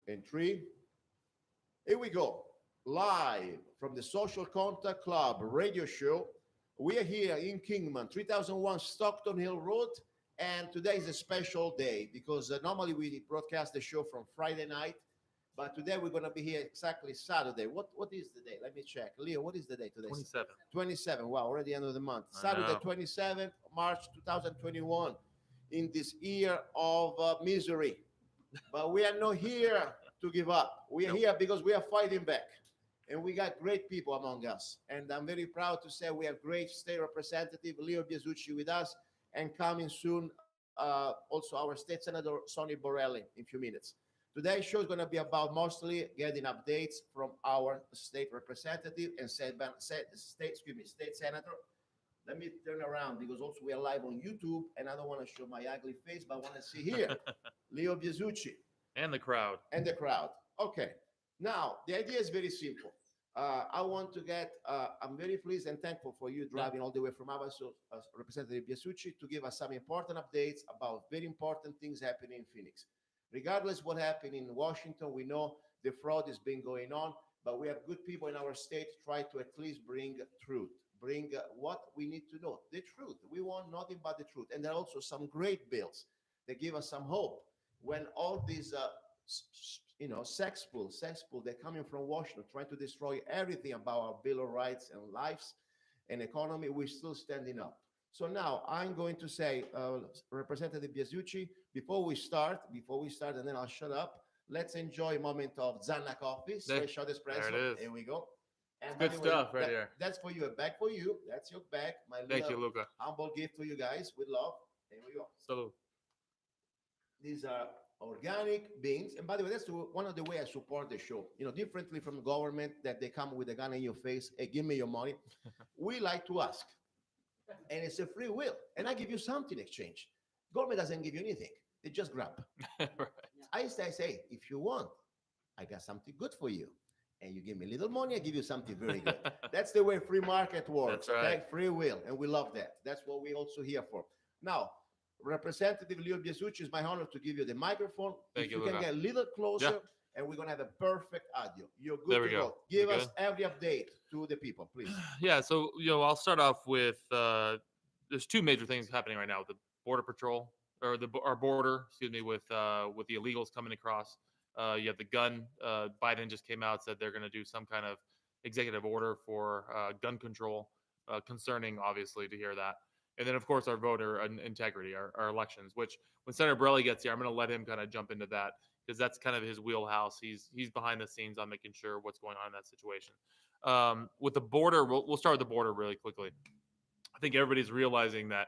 And three, here we go. Live from the Social Contact Club radio show. We are here in Kingman, 3001 Stockton Hill Road. And today is a special day because normally we broadcast the show from Friday night. But today we're going to be here exactly Saturday. What is the day? Let me check. Leo, what is the day today? 27. 27. Wow, already end of the month. I Saturday, know. 27th March 2021. In this year of misery. But we are not here to give up. We are here because we are fighting back. And we got great people among us. And I'm very proud to say we have great state representative Leo Biasucci with us. And coming soon, also our state senator, SenatorBorrelli, in a few minutes. Today's show is going to be about mostly getting updates from our state representative and state senator. Let me turn around because also we are live on YouTube and I don't want to show my ugly face, but I want to see here Leo Biasucci. And the crowd. And the crowd. Okay. Now, the idea is very simple. I want to get, I'm very pleased and thankful for you driving all the way from our Representative Biasucci to give us some important updates about very important things happening in Phoenix. Regardless what happened in Washington, we know the fraud has been going on, but we have good people in our state to try to at least bring truth, bring what we need to know, the truth. We want nothing but the truth. And there are also some great bills that give us some hope when all these, sex pools, they're coming from Washington, trying to destroy everything about our Bill of Rights and lives and economy, we're still standing up. So now I'm going to say, Representative Biasucci, before we start, and then I'll shut up, let's enjoy a moment of Zanna coffee, straight shot espresso. There it is. Here we go. And Good stuff right here. That's for you, a bag for you. That's your bag. My Thank you, Luca. humble gift to you guys with love. Here we go. Salud. These are organic beans. And by the way, that's one of the ways I support the show. Differently from the government that they come with a gun in your face, hey, give me your money. We like to ask. And it's a free will. And I give you something in exchange. Government doesn't give you anything. They just grab. Right. I say, if you want, I got something good for you. And you give me a little money, I give you something very good. That's the way free market works. That's right. Okay? Free will. And we love that. That's what we're also here for. Now, Representative Leo Biasucci, it's my honor to give you the microphone. Thank you you, Luca. can get a little closer, Yeah. and we're going to have a perfect audio. You're good There we to go. Give We us good? every update to the people, please. Yeah, so I'll start off with there's two major things happening right now: the border patrol or our border, with the illegals coming across. You have the gun. Biden just came out, said they're going to do some kind of executive order for gun control, concerning, obviously, to hear that. And then, of course, our voter integrity, our elections, which when Senator Borrelli gets here, I'm going to let him kind of jump into that because that's kind of his wheelhouse. He's behind the scenes on making sure what's going on in that situation. With the border, we'll start with the border really quickly. I think everybody's realizing that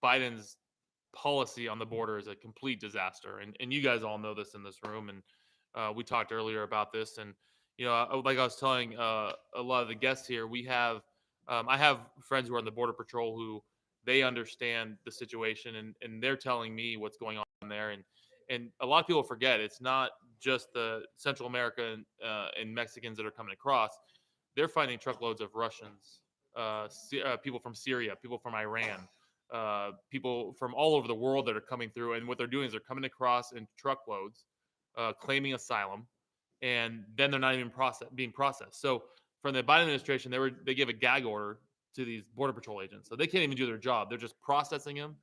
Biden's policy on the border is a complete disaster. And you guys all know this in this room. And we talked earlier about this. And, like I was telling a lot of the guests here, I have friends who are on the Border Patrol who they understand the situation and they're telling me what's going on there. And a lot of people forget it's not just the Central America and Mexicans that are coming across. They're finding truckloads of Russians, people from Syria, people from Iran, people from all over the world that are coming through. And what they're doing is they're coming across in truckloads, claiming asylum, and then they're not even being processed. So from the Biden administration, they gave a gag order to these Border Patrol agents. So they can't even do their job. They're just processing him,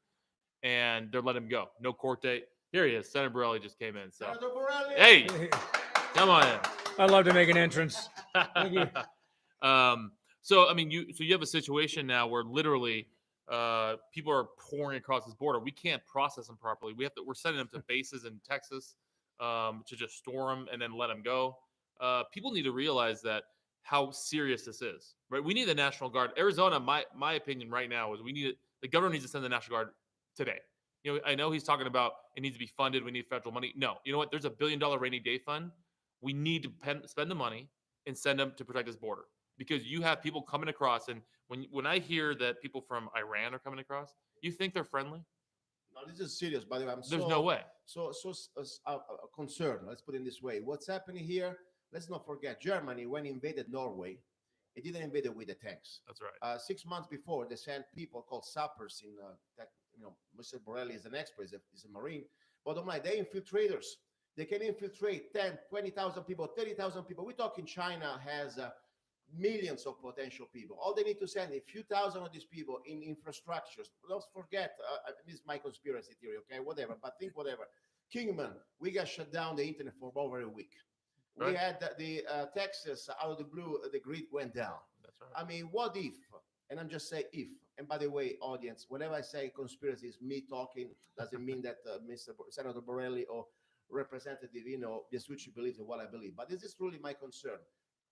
and they're letting him go. No court date. Here he is. Senator Borrelli just came in. So, Senator Borrelli. hey, come on in. I'd love to make an entrance. Thank you. So you have a situation now where literally people are pouring across this border. We can't process them properly. We're sending them to bases in Texas to just store them and then let them go. People need to realize that how serious this is, right? We need the National Guard. Arizona, my opinion right now is the governor needs to send the National Guard today. I know he's talking about it needs to be funded. We need federal money. No, you know what? There's $1 billion rainy day fund. We need to spend the money and send them to protect this border because you have people coming across. And when I hear that people from Iran are coming across, you think they're friendly? No, this is serious. By the way, There's no way. So concerned. Let's put it in this way. What's happening here? Let's not forget Germany when invaded Norway. It didn't invade it with the tanks. That's right. 6 months before, they sent people called sappers in Mr. Borrelli is an expert, he's a Marine. Bottom line, they infiltrators. They can infiltrate 10, 20,000 people, 30,000 people. We're talking China has millions of potential people. All they need to send a few thousand of these people in infrastructures. Don't forget, this is my conspiracy theory, okay, whatever, but think whatever. Kingman, we got shut down the internet for over a week. We Right. had the Texas, out of the blue, the grid went down. That's right. I mean, what if, and I'm just saying if, and by the way, audience, whenever I say conspiracy is me talking, doesn't mean that Senator Borrelli or Representative, Biasucci believes in what I believe, but this is truly my concern.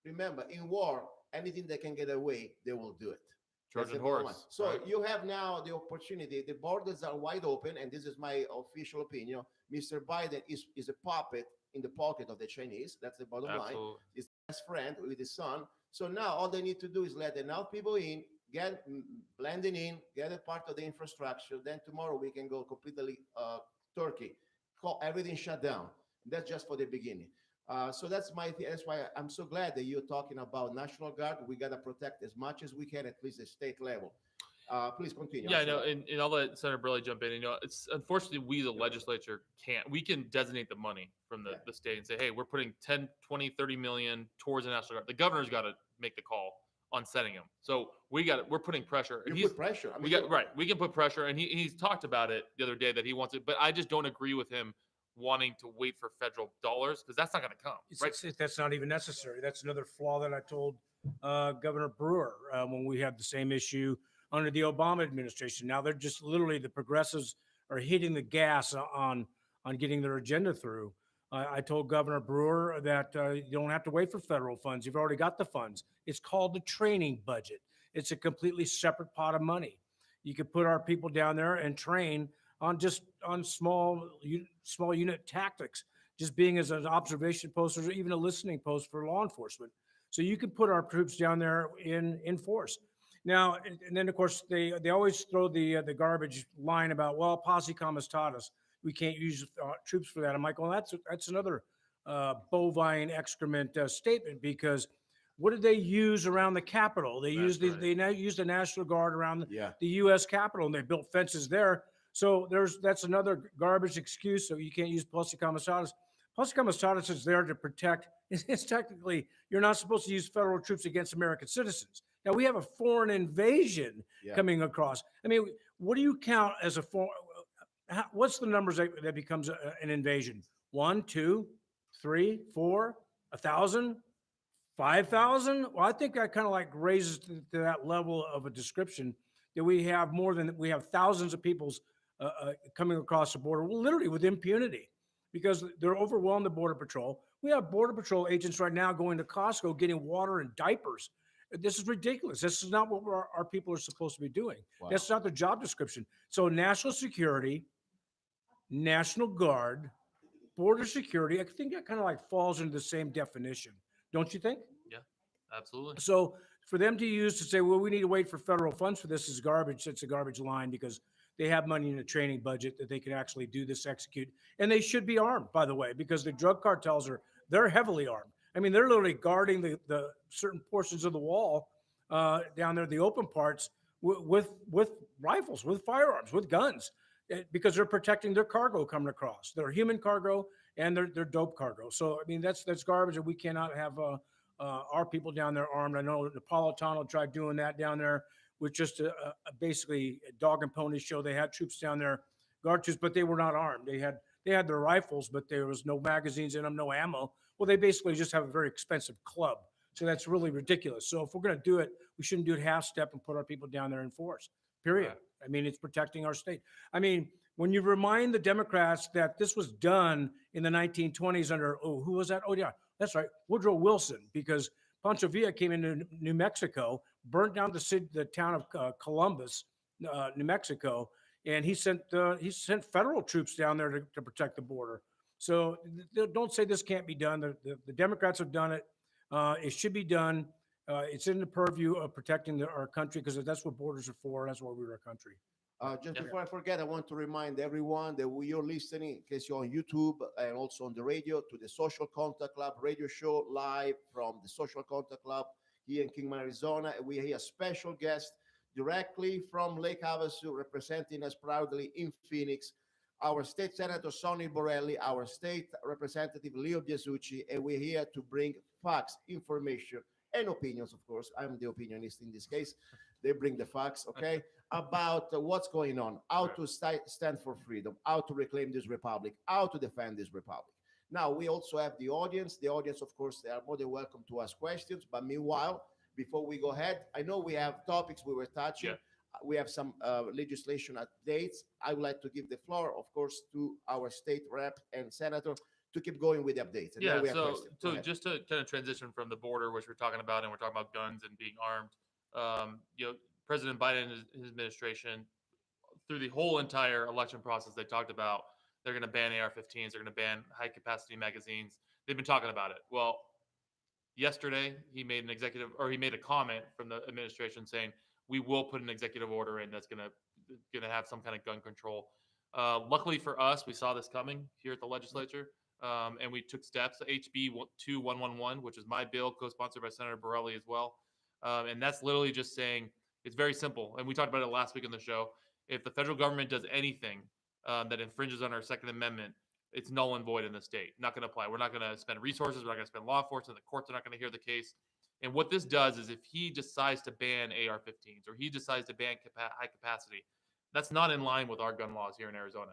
Remember, in war, anything that can get away, they will do it. That's Trojan the bottom line. horse. So right? you have now the opportunity. The borders are wide open, and this is my official opinion. Mr. Biden is a puppet in the pocket of the Chinese. That's the bottom line. Absolutely. His best friend with his son. So now all they need to do is let enough people in, get blending in, get a part of the infrastructure. Then tomorrow we can go completely Turkey, call everything shut down. That's just for the beginning. So that's that's why I'm so glad that you're talking about National Guard. We got to protect as much as we can, at least at state level. Please continue. Yeah, I know, and I'll let Senator Borrelli jump in. It's unfortunately we, the legislature, can't. We can designate the money from the state and say, hey, we're putting 10, 20, 30 million towards the National Guard. The governor's got to make the call on setting them. So we're putting pressure. And you put pressure. I mean, we can put pressure, and he's talked about it the other day that he wants it, but I just don't agree with him wanting to wait for federal dollars because that's not going to come. Right? That's not even necessary. That's another flaw that I told Governor Brewer when we had the same issue under the Obama administration. Now they're just literally the progressives are hitting the gas on getting their agenda through. I told Governor Brewer that you don't have to wait for federal funds. You've already got the funds. It's called the training budget. It's a completely separate pot of money. You could put our people down there and train on small unit tactics, just being as an observation post or even a listening post for law enforcement. So you can put our troops down there in force. Now, and then of course they always throw the garbage line about, well, posse comitatus, we can't use troops for that. I'm like, well, that's another bovine excrement statement, because what did they use around the Capitol? They used the National Guard around the U.S. Capitol, and they built fences there. So that's another garbage excuse. So you can't use posse comitatus. Posse comitatus is there to protect. It's technically, you're not supposed to use federal troops against American citizens. Now we have a foreign invasion coming across. I mean, what do you count as a foreign? What's the numbers that becomes an invasion? 1, 2, 3, 4, 1,000, 5,000? Well, I think that kind of like raises to that level of a description that we have thousands of people's coming across the border, literally with impunity, because they're overwhelmed the Border Patrol. We have Border Patrol agents right now going to Costco getting water and diapers. This is ridiculous. This is not what our people are supposed to be doing. Wow. That's not their job description. So national security, National Guard, border security, I think that kind of like falls into the same definition. Don't you think? Yeah, absolutely. So for them to use to say, well, we need to wait for federal funds for this is garbage. It's a garbage line, because they have money in a training budget that they can actually do this, execute. And they should be armed, by the way, because the drug cartels they're heavily armed. I mean, they're literally guarding the certain portions of the wall down there, the open parts, with rifles, with firearms, with guns, because they're protecting their cargo coming across, their human cargo and their dope cargo. So, I mean, that's garbage, and we cannot have our people down there armed. I know Napolitano tried doing that down there with just basically a dog and pony show. They had troops down there, guard troops, but they were not armed. They had their rifles, but there was no magazines in them, no ammo. Well, they basically just have a very expensive club. So that's really ridiculous. So if we're going to do it, we shouldn't do it half step and put our people down there in force, period. Right. I mean, it's protecting our state. I mean, when you remind the Democrats that this was done in the 1920s under, who was that? Oh, yeah, that's right, Woodrow Wilson, because Pancho Villa came into New Mexico, burnt down the town of Columbus, New Mexico, and he sent federal troops down there to protect the border. So don't say this can't be done. The Democrats have done it. It should be done. It's in the purview of protecting our country, because that's what borders are for. That's why we're a country. Just before I forget, I want to remind everyone that you're listening, in case you're on YouTube and also on the radio, to the Social Contact Club radio show live from the Social Contact Club here in Kingman, Arizona. We have a special guest directly from Lake Havasu, representing us proudly in Phoenix. our state senator, SenatorBorrelli, our state representative, Leo Biasucci, and we're here to bring facts, information, and opinions, of course. I'm the opinionist in this case. They bring the facts, okay, about what's going on, how to stand for freedom, how to reclaim this republic, how to defend this republic. Now, we also have the audience. The audience, of course, they are more than welcome to ask questions. But meanwhile, before we go ahead, I know we have topics we were touching. Yeah. We have some legislation updates. I would like to give the floor, of course, to our state rep and senator to keep going with the updates. And then we have questions. Go ahead. Just to kind of transition from the border, which we're talking about, and we're talking about guns and being armed. President Biden and his administration, through the whole entire election process, they talked about they're going to ban AR-15s, they're going to ban high-capacity magazines. They've been talking about it. Well, yesterday he made a comment from the administration saying we will put an executive order in that's going to have some kind of gun control. Luckily for us, we saw this coming here at the legislature, and we took steps. HB 2111, which is my bill, co-sponsored by Senator Borrelli as well, and that's literally just saying it's very simple. And we talked about it last week on the show. If the federal government does anything that infringes on our Second Amendment, it's null and void in the state. Not going to apply. We're not going to spend resources. We're not going to spend law enforcement. The courts are not going to hear the case. And what this does is if he decides to ban AR-15s or he decides to ban high capacity, that's not in line with our gun laws here in Arizona.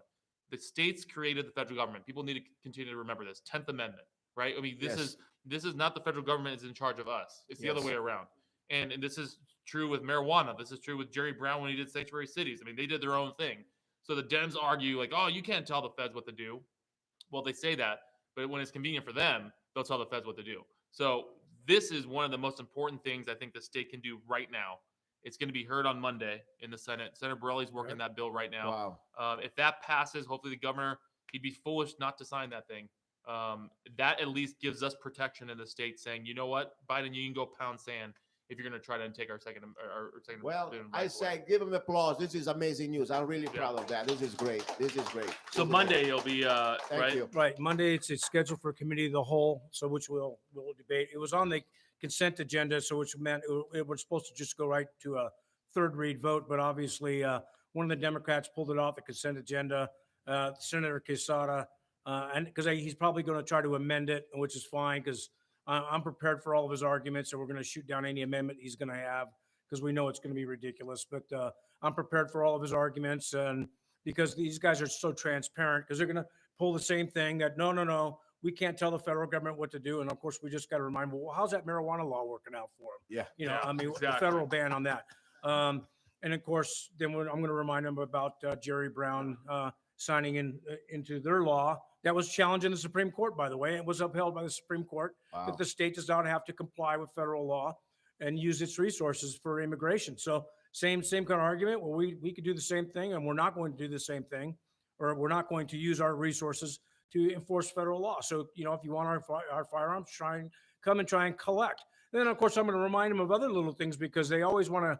The states created the federal government. People need to continue to remember this. 10th Amendment, right? I mean, this is not the federal government is in charge of us. It's the other way around. And this is true with marijuana. This is true with Jerry Brown when he did sanctuary cities. I mean, they did their own thing. So the Dems argue like, oh, you can't tell the feds what to do. Well, they say that, but when it's convenient for them, they'll tell the feds what to do. So this is one of the most important things I think the state can do right now. It's going to be heard on Monday in the Senate. Senator Borrelli's working that bill right now. Wow. If that passes, hopefully the governor, he'd be foolish not to sign that thing. That at least gives us protection in the state saying, you know what, Biden, you can go pound sand if you're going to try to take our second. Well, I say give him applause. This is amazing news. I'm really proud of that. This is great. This is great. So Monday it'll be Thank you. Right. Monday, it's scheduled for committee of the whole, so which we'll debate. It was on the consent agenda, so which meant it was supposed to just go right to a third read vote, but obviously one of the Democrats pulled it off the consent agenda, Senator Quesada, and because he's probably going to try to amend it, which is fine because I'm prepared for all of his arguments, and we're going to shoot down any amendment he's going to have because we know it's going to be ridiculous. But I'm prepared for all of his arguments, and because these guys are so transparent, because they're going to pull the same thing that no, we can't tell the federal government what to do. And of course, we just got to remind them, well, how's that marijuana law working out for them? Yeah. I mean, exactly. The federal ban on that. And of course, then I'm going to remind them about Jerry Brown signing into their law. That was challenged in the Supreme Court, by the way. It was upheld by the Supreme Court that the state does not have to comply with federal law and use its resources for immigration. So same kind of argument. Well, we could do the same thing, and we're not going to do the same thing, or we're not going to use our resources to enforce federal law. So, if you want our firearms, come and try and collect. And then, of course, I'm going to remind them of other little things because they always want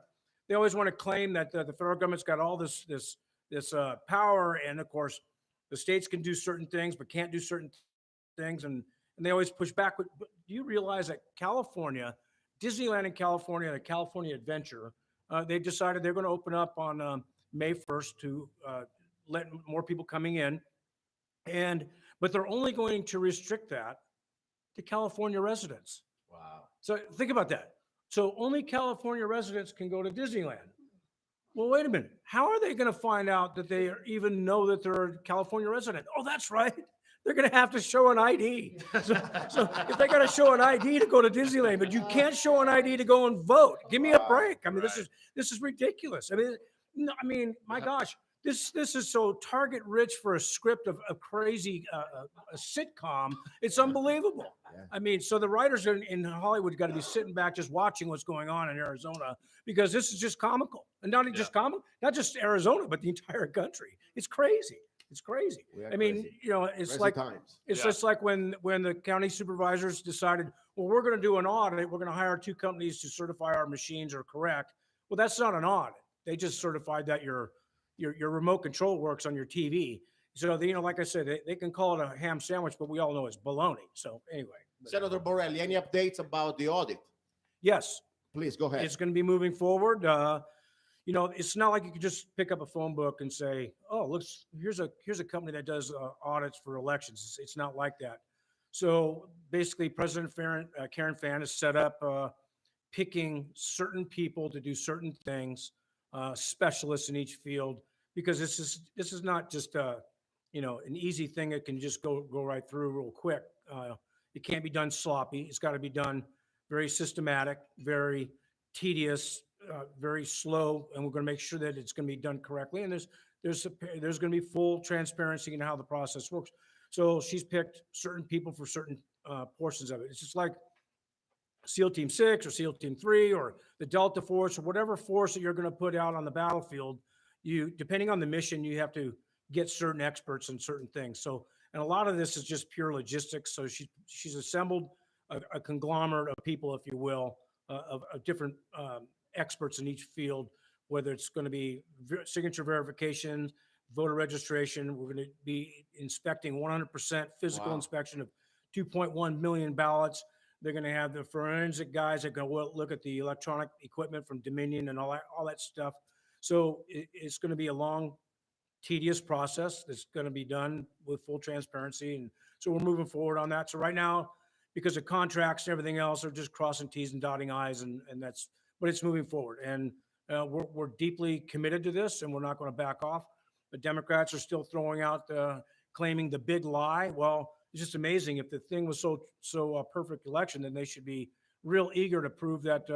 to claim that the federal government's got all this power, and of course, the states can do certain things but can't do certain things, and they always push back. But do you realize that California, Disneyland in California, the California Adventure, they decided they're going to open up on May 1st to let more people coming in, but they're only going to restrict that to California residents. Wow. So think about that. So only California residents can go to Disneyland. Well, wait a minute. How are they going to find out that they even know that they're a California resident? Oh, that's right. They're going to have to show an ID. So if they got to show an ID to go to Disneyland, but you can't show an ID to go and vote. Give me a break. I mean, this is ridiculous. I mean, my gosh, this is so target rich for a script of a crazy a sitcom. It's unbelievable. Yeah. I mean, so the writers in Hollywood got to be sitting back just watching what's going on in Arizona because this is just comical, and not just comical, not just Arizona, but the entire country. It's crazy. It's crazy. I mean, it's crazy like times. It's just like when the county supervisors decided, well, we're going to do an audit. We're going to hire 2 companies to certify our machines are correct. Well, that's not an audit. They just certified that your remote control works on your TV. So, like I said, they can call it a ham sandwich, but we all know it's baloney. So anyway. Senator Borrelli, any updates about the audit? Yes. Please go ahead. It's going to be moving forward. you know, it's not like you could just pick up a phone book and say, oh, looks, here's a company that does audits for elections. It's not like that. So basically, President Karen Fann has set up picking certain people to do certain things, specialists in each field, because this is not just you know, an easy thing that can just go right through real quick. It can't be done sloppy. It's got to be done very systematic, very tedious, very slow, and we're going to make sure that it's going to be done correctly. And there's going to be full transparency in how the process works. So she's picked certain people for certain portions of it. It's just like SEAL Team 6 or SEAL Team 3 or the Delta Force or whatever force that you're going to put out on the battlefield. You, depending on the mission, you have to get certain experts in certain things. So, and a lot of this is just pure logistics. So she's assembled a conglomerate of people, if you will, of different experts in each field, whether it's going to be signature verification, voter registration. We're going to be inspecting 100% physical inspection of 2.1 million ballots. They're going to have the forensic guys that are going to look at the electronic equipment from Dominion and all that stuff. So it's going to be a long, tedious process that's going to be done with full transparency. And so we're moving forward on that. So right now, because of contracts and everything else, they're just crossing T's and dotting I's, and that's, but it's moving forward. And we're deeply committed to this, and we're not going to back off. The Democrats are still throwing out claiming the big lie. Well, it's just amazing. If the thing was so perfect election, then they should be real eager to prove that.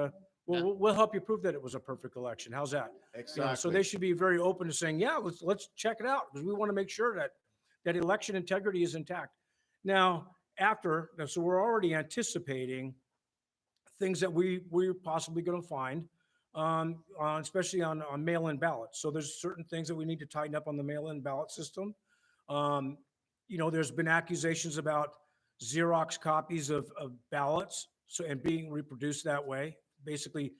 We'll help you prove that it was a perfect election. How's that? Exactly. You know, so they should be very open to saying, yeah, let's check it out, because we want to make sure that election integrity is intact. Now, so we're already anticipating things that we're possibly going to find, especially on mail-in ballots. So there's certain things that we need to tighten up on the mail-in ballot system. You know, there's been accusations about Xerox copies of ballots, and being reproduced that way. Basically,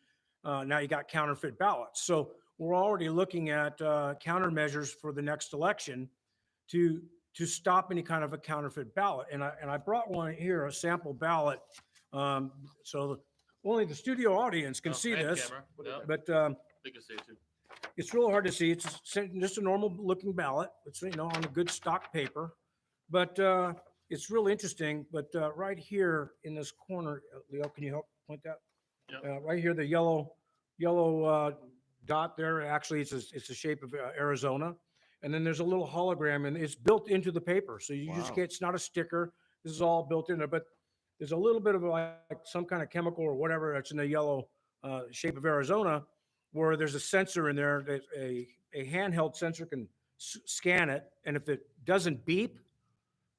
now you got counterfeit ballots. So we're already looking at countermeasures for the next election to stop any kind of a counterfeit ballot. And I brought one here, a sample ballot. So only the studio audience can see this, but they can see it too. It's real hard to see. It's just a normal looking ballot. It's, you know, on a good stock paper, but it's real interesting. But right here in this corner, Leo, can you help point that? Yep. Right here, the yellow dot there. Actually, it's the shape of Arizona, and then there's a little hologram, and it's built into the paper. So you just can't. It's not a sticker. This is all built in there. But there's a little bit of like some kind of chemical or whatever that's in the yellow shape of Arizona, where there's a sensor in there that a handheld sensor can scan it, and if it doesn't beep,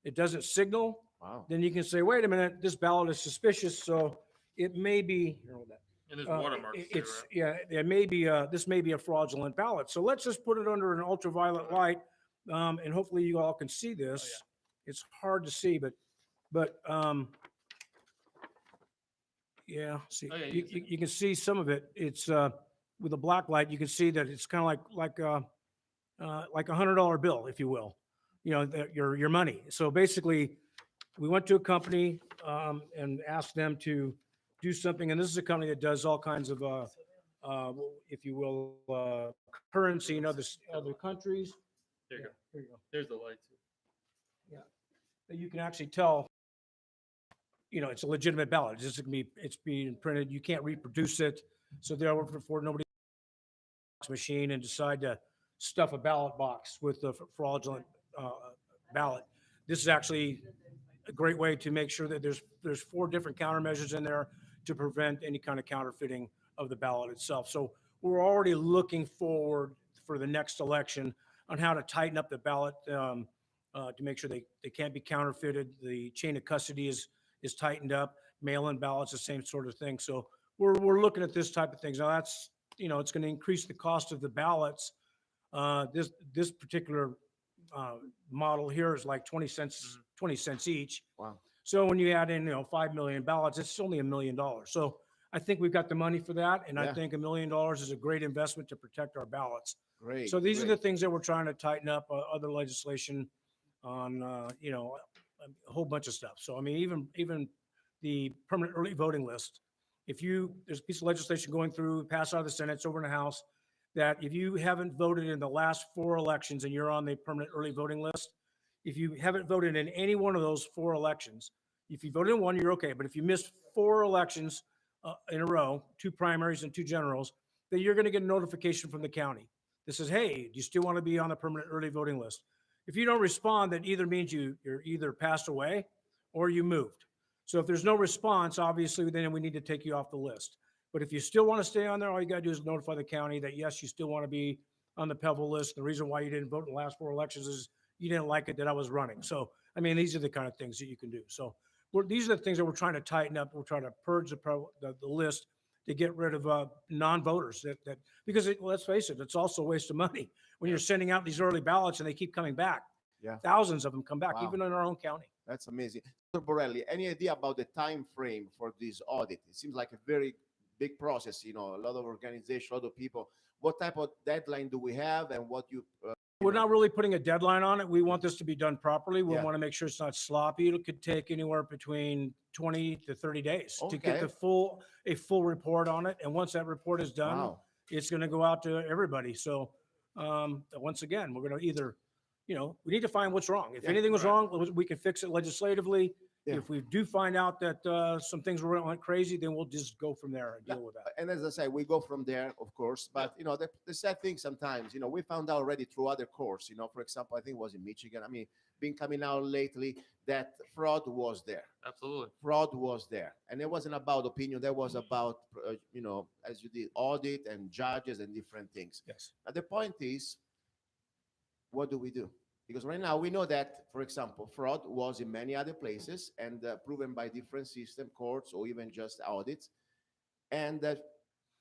it doesn't signal. Then you can say, wait a minute, this ballot is suspicious. So it may be, and there's watermarks. It's too, right? Yeah, it may be. This may be a fraudulent ballot. So let's just put it under an ultraviolet light, and hopefully you all can see this. Oh, yeah. It's hard to see, but yeah. See, oh, yeah, you can see some of it. It's with a black light. You can see that it's kind of like a $100 bill, if you will. You know, your money. So basically, we went to a company and asked them to do something, and this is a company that does all kinds of, if you will, currency in other countries. There you go. There you go. There's the light too. Yeah, you can actually tell. You know, it's a legitimate ballot. It's being printed. You can't reproduce it. So they'll for nobody machine and decide to stuff a ballot box with a fraudulent ballot. This is actually a great way to make sure that there's 4 different countermeasures in there to prevent any kind of counterfeiting of the ballot itself. So we're already looking forward for the next election on how to tighten up the ballot to make sure they can't be counterfeited. The chain of custody is tightened up. Mail-in ballots, the same sort of thing. So we're looking at this type of things. Now that's, you know, it's going to increase the cost of the ballots. This particular model here is like 20 cents each. Wow. So when you add in, you know, 5 million ballots, it's only $1 million. So I think we've got the money for that. And I think $1 million is a great investment to protect our ballots. Great. So these are the things that we're trying to tighten up, other legislation on, you know, a whole bunch of stuff. So, I mean, even the permanent early voting list, there's a piece of legislation going through, passed out of the Senate, it's over in the House. that if you haven't voted in the last 4 elections and you're on the permanent early voting list, if you haven't voted in any one of those 4 elections, if you voted in one, you're okay. But if you missed 4 elections in a row, 2 primaries and 2 generals, then you're going to get a notification from the county that says, hey, do you still want to be on the permanent early voting list? If you don't respond, that either means you're either passed away or you moved. So if there's no response, obviously, then we need to take you off the list. But if you still want to stay on there, all you got to do is notify the county that, yes, you still want to be on the PEVL list. The reason why you didn't vote in the last 4 elections is you didn't like it that I was running. So, I mean, these are the kind of things that you can do. So these are the things that we're trying to tighten up. We're trying to purge the list to get rid of non-voters because let's face it, it's also a waste of money when you're sending out these early ballots and they keep coming back. Yeah. Thousands of them come back, Wow. even in our own county. That's amazing. Dr. Borrelli, any idea about the time frame for this audit? It seems like a very big process, a lot of organization, a lot of people. What type of deadline do we have, and what you We're not really putting a deadline on it. We want this to be done properly. We Yeah. want to make sure it's not sloppy. It could take anywhere between 20 to 30 days to get Okay. a full report on it. And once that report is done, Wow. it's going to go out to everybody. So once again, we're going to either, we need to find what's wrong. If Yeah, anything was right. wrong, we can fix it legislatively. Yeah. If we do find out that some things went crazy, then we'll just go from there and deal with that. And as I say, we go from there, of course. But the sad thing sometimes, we found out already through other courts. For example, I think it was in Michigan. I mean, been coming out lately that fraud was there. Absolutely. Fraud was there, and it wasn't about opinion. That was about as you did audit and judges and different things. Yes. And the point is, what do we do? Because right now we know that, for example, fraud was in many other places and proven by different system, courts, or even just audits, and that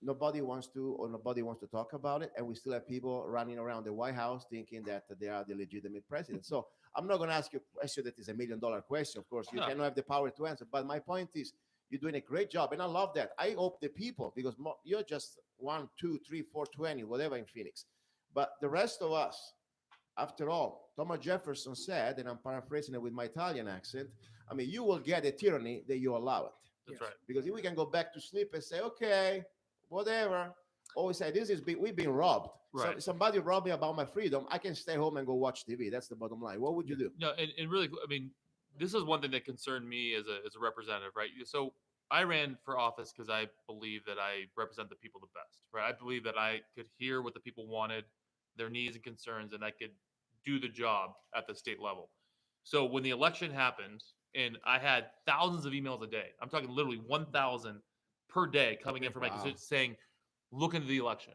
nobody wants to talk about it. And we still have people running around the White House thinking that they are the legitimate president. So I'm not going to ask you a question that is $1 million question. Of course, you No. cannot have the power to answer. But my point is, you're doing a great job, and I love that. I hope the people, because you're just 1, 2, 3, 4, 20, whatever in Phoenix, but the rest of us. After all, Thomas Jefferson said, and I'm paraphrasing it with my Italian accent, I mean, you will get a tyranny that you allow it. That's Yes. right. Because if we can go back to sleep and say, okay, whatever, always say, we've been robbed. Right. Somebody robbed me about my freedom. I can stay home and go watch TV. That's the bottom line. What would you do? No, and really, I mean, this is one thing that concerned me as a representative, right? So I ran for office because I believe that I represent the people the best, right? I believe that I could hear what the people wanted, their needs and concerns, and I could do the job at the state level. So when the election happened, and I had thousands of emails a day, I'm talking literally 1,000 per day coming in from my Wow. constituents saying, look into the election,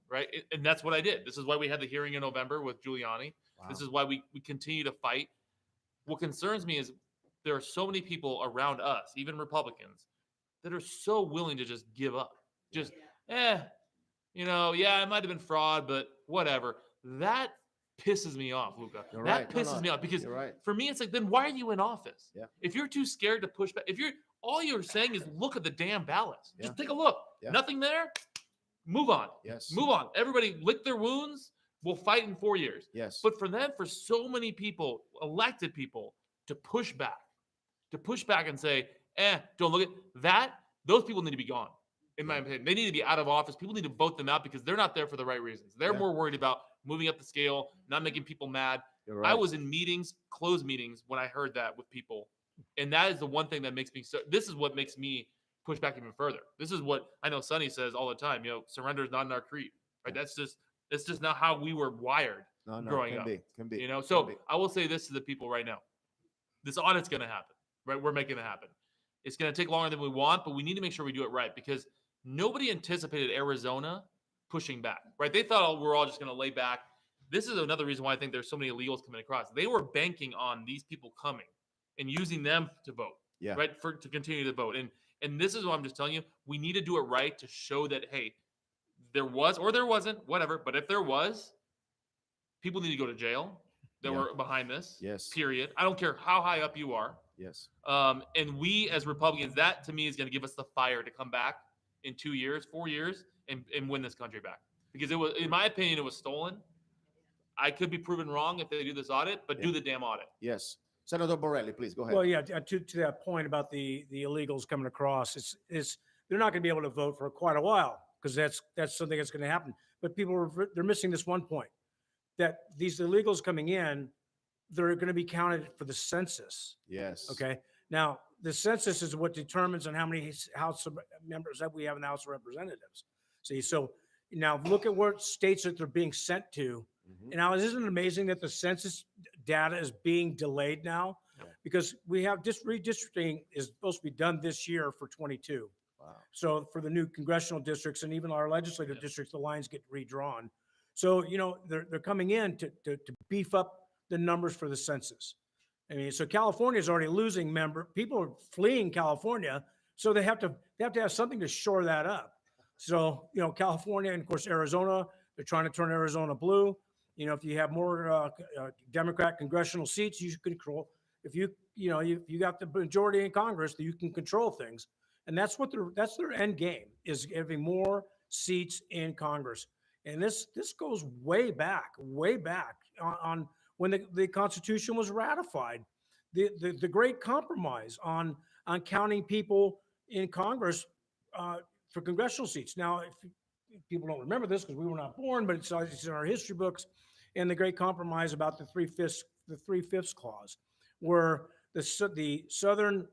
right? And that's what I did. This is why we had the hearing in November with Giuliani. Wow. This is why we continue to fight. What concerns me is there are so many people around us, even Republicans, that are so willing to just give up. Just, it might have been fraud, but whatever. That pisses me off, Luca. You're That right. No, pisses me off because You're right. for me, it's like, then why are you in office? Yeah. If you're too scared to push back, all you're saying is look at the damn ballots. Just Yeah. take a look. Yeah. Nothing there. Move on. Yes. Move on. Everybody lick their wounds. We'll fight in 4 years. Yes. But for so many people, elected people, to push back and say, don't look at that. Those people need to be gone. In my opinion, they need to be out of office. People need to vote them out because they're not there for the right reasons. They're Yeah. more worried about moving up the scale, not making people mad. You're right. I was in meetings, closed meetings, when I heard that with people. And that is the one thing that makes me this is what makes me push back even further. This is what I know Sonny says all the time, surrender is not in our creed, right? That's just not how we were wired No, growing can up. Can be. So Can be. I will say this to the people right now. This audit's going to happen, right? We're making it happen. It's going to take longer than we want, but we need to make sure we do it right because nobody anticipated Arizona pushing back, right? They thought we're all just going to lay back. This is another reason why I think there's so many illegals coming across. They were banking on these people coming and using them to vote, Yeah. right? To continue to vote. And this is what I'm just telling you. We need to do it right to show that, hey, there was or there wasn't, whatever. But if there was, people need to go to jail that Yeah. were behind this. Yes. Period. I don't care how high up you are. Yes. And we as Republicans, that to me is going to give us the fire to come back in 2 years, 4 years, and win this country back. Because it was, in my opinion, it was stolen. I could be proven wrong if they do this audit, but do the damn audit. Yes. Senator Borrelli, please go ahead. Well, yeah, to that point about the illegals coming across, it's they're not going to be able to vote for quite a while because that's something that's going to happen. but they're missing this one point, that these illegals coming in, they're going to be counted for the census. Yes. Okay. Now, the census is what determines on how many House members that we have in the House of Representatives. See, so now look at what states that they're being sent to. And now, isn't it amazing that the census data is being delayed now? Yeah. Because we have redistricting is supposed to be done this year for 22. Wow. So for the new congressional districts and even our legislative districts, the lines get redrawn. So, they're coming in to beef up the numbers for the census. I mean, so California is already losing people are fleeing California. So they have to have something to shore that up. So, California and of course, Arizona, they're trying to turn Arizona blue. If you have more Democrat congressional seats, you control. If you got the majority in Congress, you can control things. And that's their end game, is having more seats in Congress. And this goes way back on when the Constitution was ratified, the Great Compromise on counting people in Congress for congressional seats. Now, if people don't remember this because we were not born, but it's in our history books, and the Great Compromise about the three-fifths clause, where the southern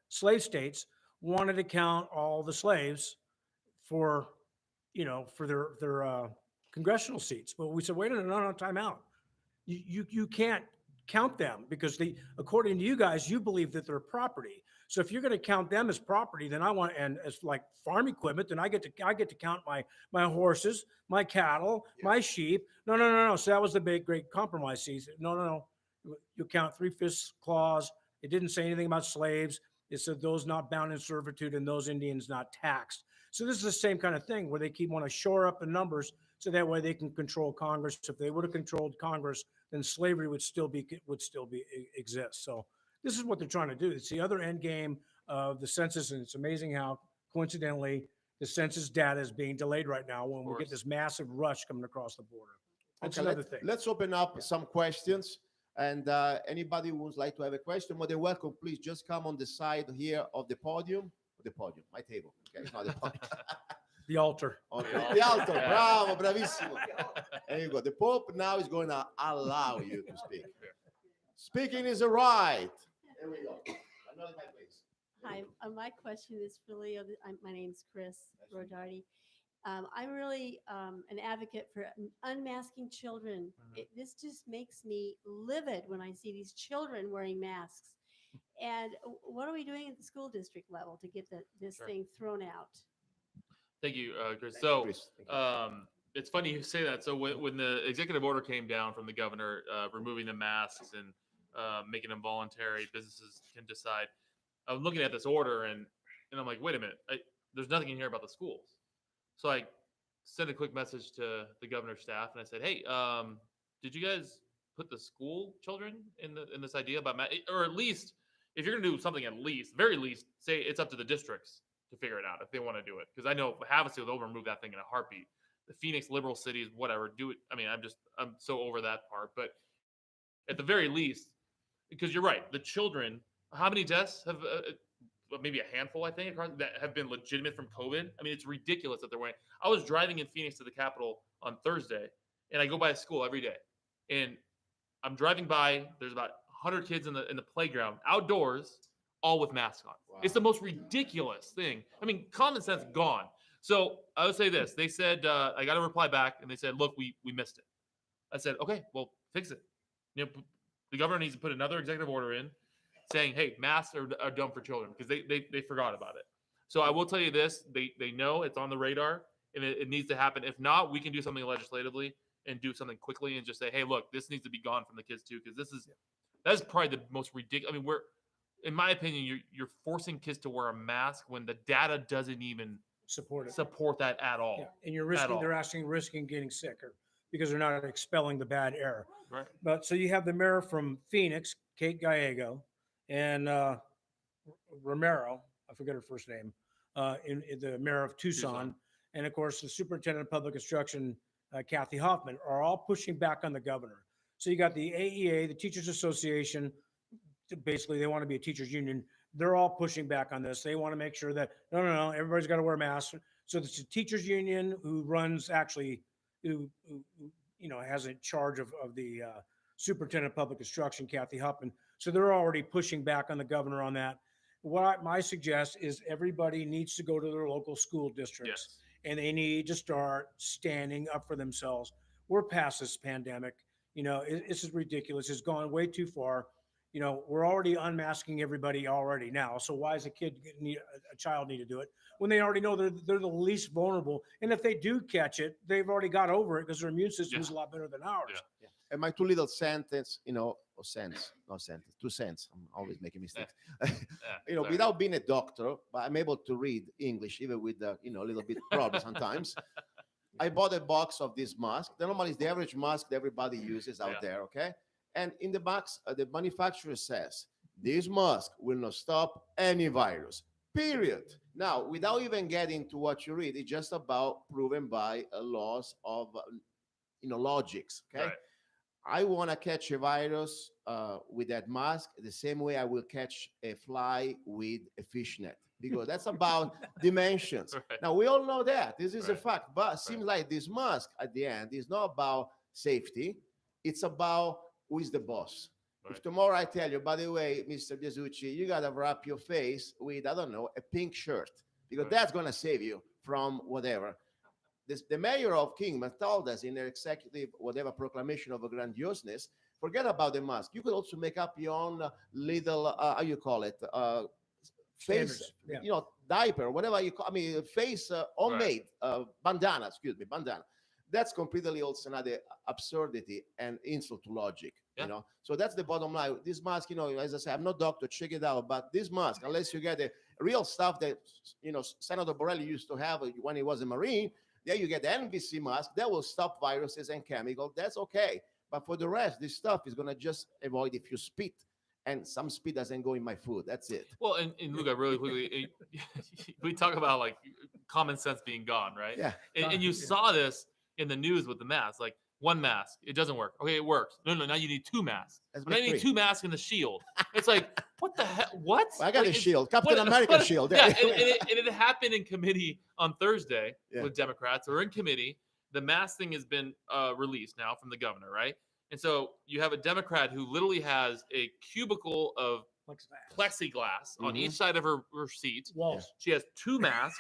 slave states wanted to count all the slaves for their congressional seats. But we said, wait a minute, no, time out. You can't count them because according to you guys, you believe that they're property. So if you're going to count them as property, then and as like farm equipment, then I get to count my horses, my cattle, my sheep. No. So that was the big Great Compromise. No. You count three-fifths clause. It didn't say anything about slaves. It said those not bound in servitude and those Indians not taxed. So this is the same kind of thing where they want to shore up the numbers so that way they can control Congress. If they would have controlled Congress, then slavery would still exist. So this is what they're trying to do. It's the other end game of the census, and it's amazing how coincidentally the census data is being delayed right now when we get this massive rush coming across the border. That's another thing. Let's open up some questions. And anybody who would like to have a question, more than welcome. Please just come on the side here of the podium. My table. Okay, it's not the podium. The altar. Okay. The altar. Bravo, bravissimo. There you go. The Pope now is going to allow you to speak. Speaking is a right. There we go. Another mic, please. Hi, my question is really, my name's Chris Rodardi. I'm really an advocate for unmasking children. This just makes me livid when I see these children wearing masks. And what are we doing at the school district level to get this thing thrown out? Thank you, Chris. So it's funny you say that. So when the executive order came down from the governor, removing the masks and making them voluntary, businesses can decide. I was looking at this order and I'm like, wait a minute, there's nothing in here about the schools. So I sent a quick message to the governor's staff and I said, hey, did you guys put the school children in this idea about or at least if you're gonna do something, very least say it's up to the districts to figure it out if they want to do it. Because I know Havasu, they'll remove that thing in a heartbeat. The Phoenix liberal cities, whatever, do it. I mean, I'm so over that part. But at the very least, because you're right, the children, how many deaths have maybe a handful, I think, that have been legitimate from COVID. I mean, it's ridiculous that they're wearing. I was driving in Phoenix to the Capitol on Thursday, and I go by a school every day. And I'm driving by, there's about 100 kids in the playground, outdoors, all with masks on. Wow. It's the most ridiculous thing. I mean, common sense gone. So I would say this. They said, I got a reply back, and they said, look, we missed it. I said, okay, well, fix it. You know, the governor needs to put another executive order in saying, hey, masks are dumb for children because they forgot about it. So I will tell you this. They know it's on the radar, and it needs to happen. If not, we can do something legislatively and do something quickly and just say, hey, look, this needs to be gone from the kids too, because that's probably the most ridiculous. I mean, in my opinion, you're forcing kids to wear a mask when the data doesn't even support that at all. Yeah. And you're risking getting sicker because they're not expelling the bad air. Right. But so you have the mayor from Phoenix, Kate Gallego, and Romero, I forget her first name, in the mayor of Tucson. And of course, the superintendent of public instruction, Kathy Hoffman, are all pushing back on the governor. So you got the AEA, the Teachers Association. Basically, they want to be a teachers union. they're all pushing back on this. They want to make sure that no, everybody's got to wear masks. So it's the teachers union who runs actually, who has in charge of the superintendent of public instruction, Kathy Huffman. So they're already pushing back on the governor on that. What I suggest is everybody needs to go to their local school districts, and they need to start standing up for themselves. We're past this pandemic. This is ridiculous. It's gone way too far. We're already unmasking everybody already now. So why does a child need to do it when they already know they're the least vulnerable? And if they do catch it, they've already got over it because their immune system is a lot better than ours. Yeah. And my two little sentence, or cents, not sentence, 2 cents. I'm always making mistakes. Without being a doctor, but I'm able to read English even with a little bit problem sometimes. I bought a box of this mask. The normal is the average mask that everybody uses out there, okay? And in the box, the manufacturer says, this mask will not stop any virus, period. Now, without even getting to what you read, it's just about proven by laws of, logics, okay? Right. I want to catch a virus with that mask the same way I will catch a fly with a fishnet, because that's about dimensions. Right. Now, we all know that. This is a Right. fact. But it seems like this mask at the end is not about safety. It's about who is the boss. Right. If tomorrow I tell you, by the way, Mr. Biasucci, you got to wrap your face with, I don't know, a pink shirt, because Right. that's going to save you from whatever. The mayor of Kingman told us in their executive, whatever proclamation of a grandioseness, forget about the mask. You could also make up your own little, how you call it, face, Standards, yeah. Diaper, whatever you call, face homemade, bandana. That's completely also another absurdity and insult to logic. Yeah. So that's the bottom line. This mask, as I said, I'm not doctor, check it out. But this mask, unless you get the real stuff that Senator Borrelli used to have when he was a Marine, there you get the NVC mask that will stop viruses and chemicals. That's okay. But for the rest, this stuff is gonna just avoid if you spit, and some spit doesn't go in my food. That's it. Well, and Luca, really quickly, we talk about like common sense being gone, right? Yeah. And you saw this in the news with the mask, like one mask, it doesn't work. Okay, it works. No, now you need 2 masks. That's Now you need 2 masks in the shield. It's like, what the heck? What? I got Like, a shield, Captain America shield. Yeah, and it happened in committee on Thursday Yeah. with Democrats. Or in committee. The mask thing has been released now from the governor, right? And so you have a Democrat who literally has a cubicle of plexiglass on each side of her seat. Walls. She has 2 masks.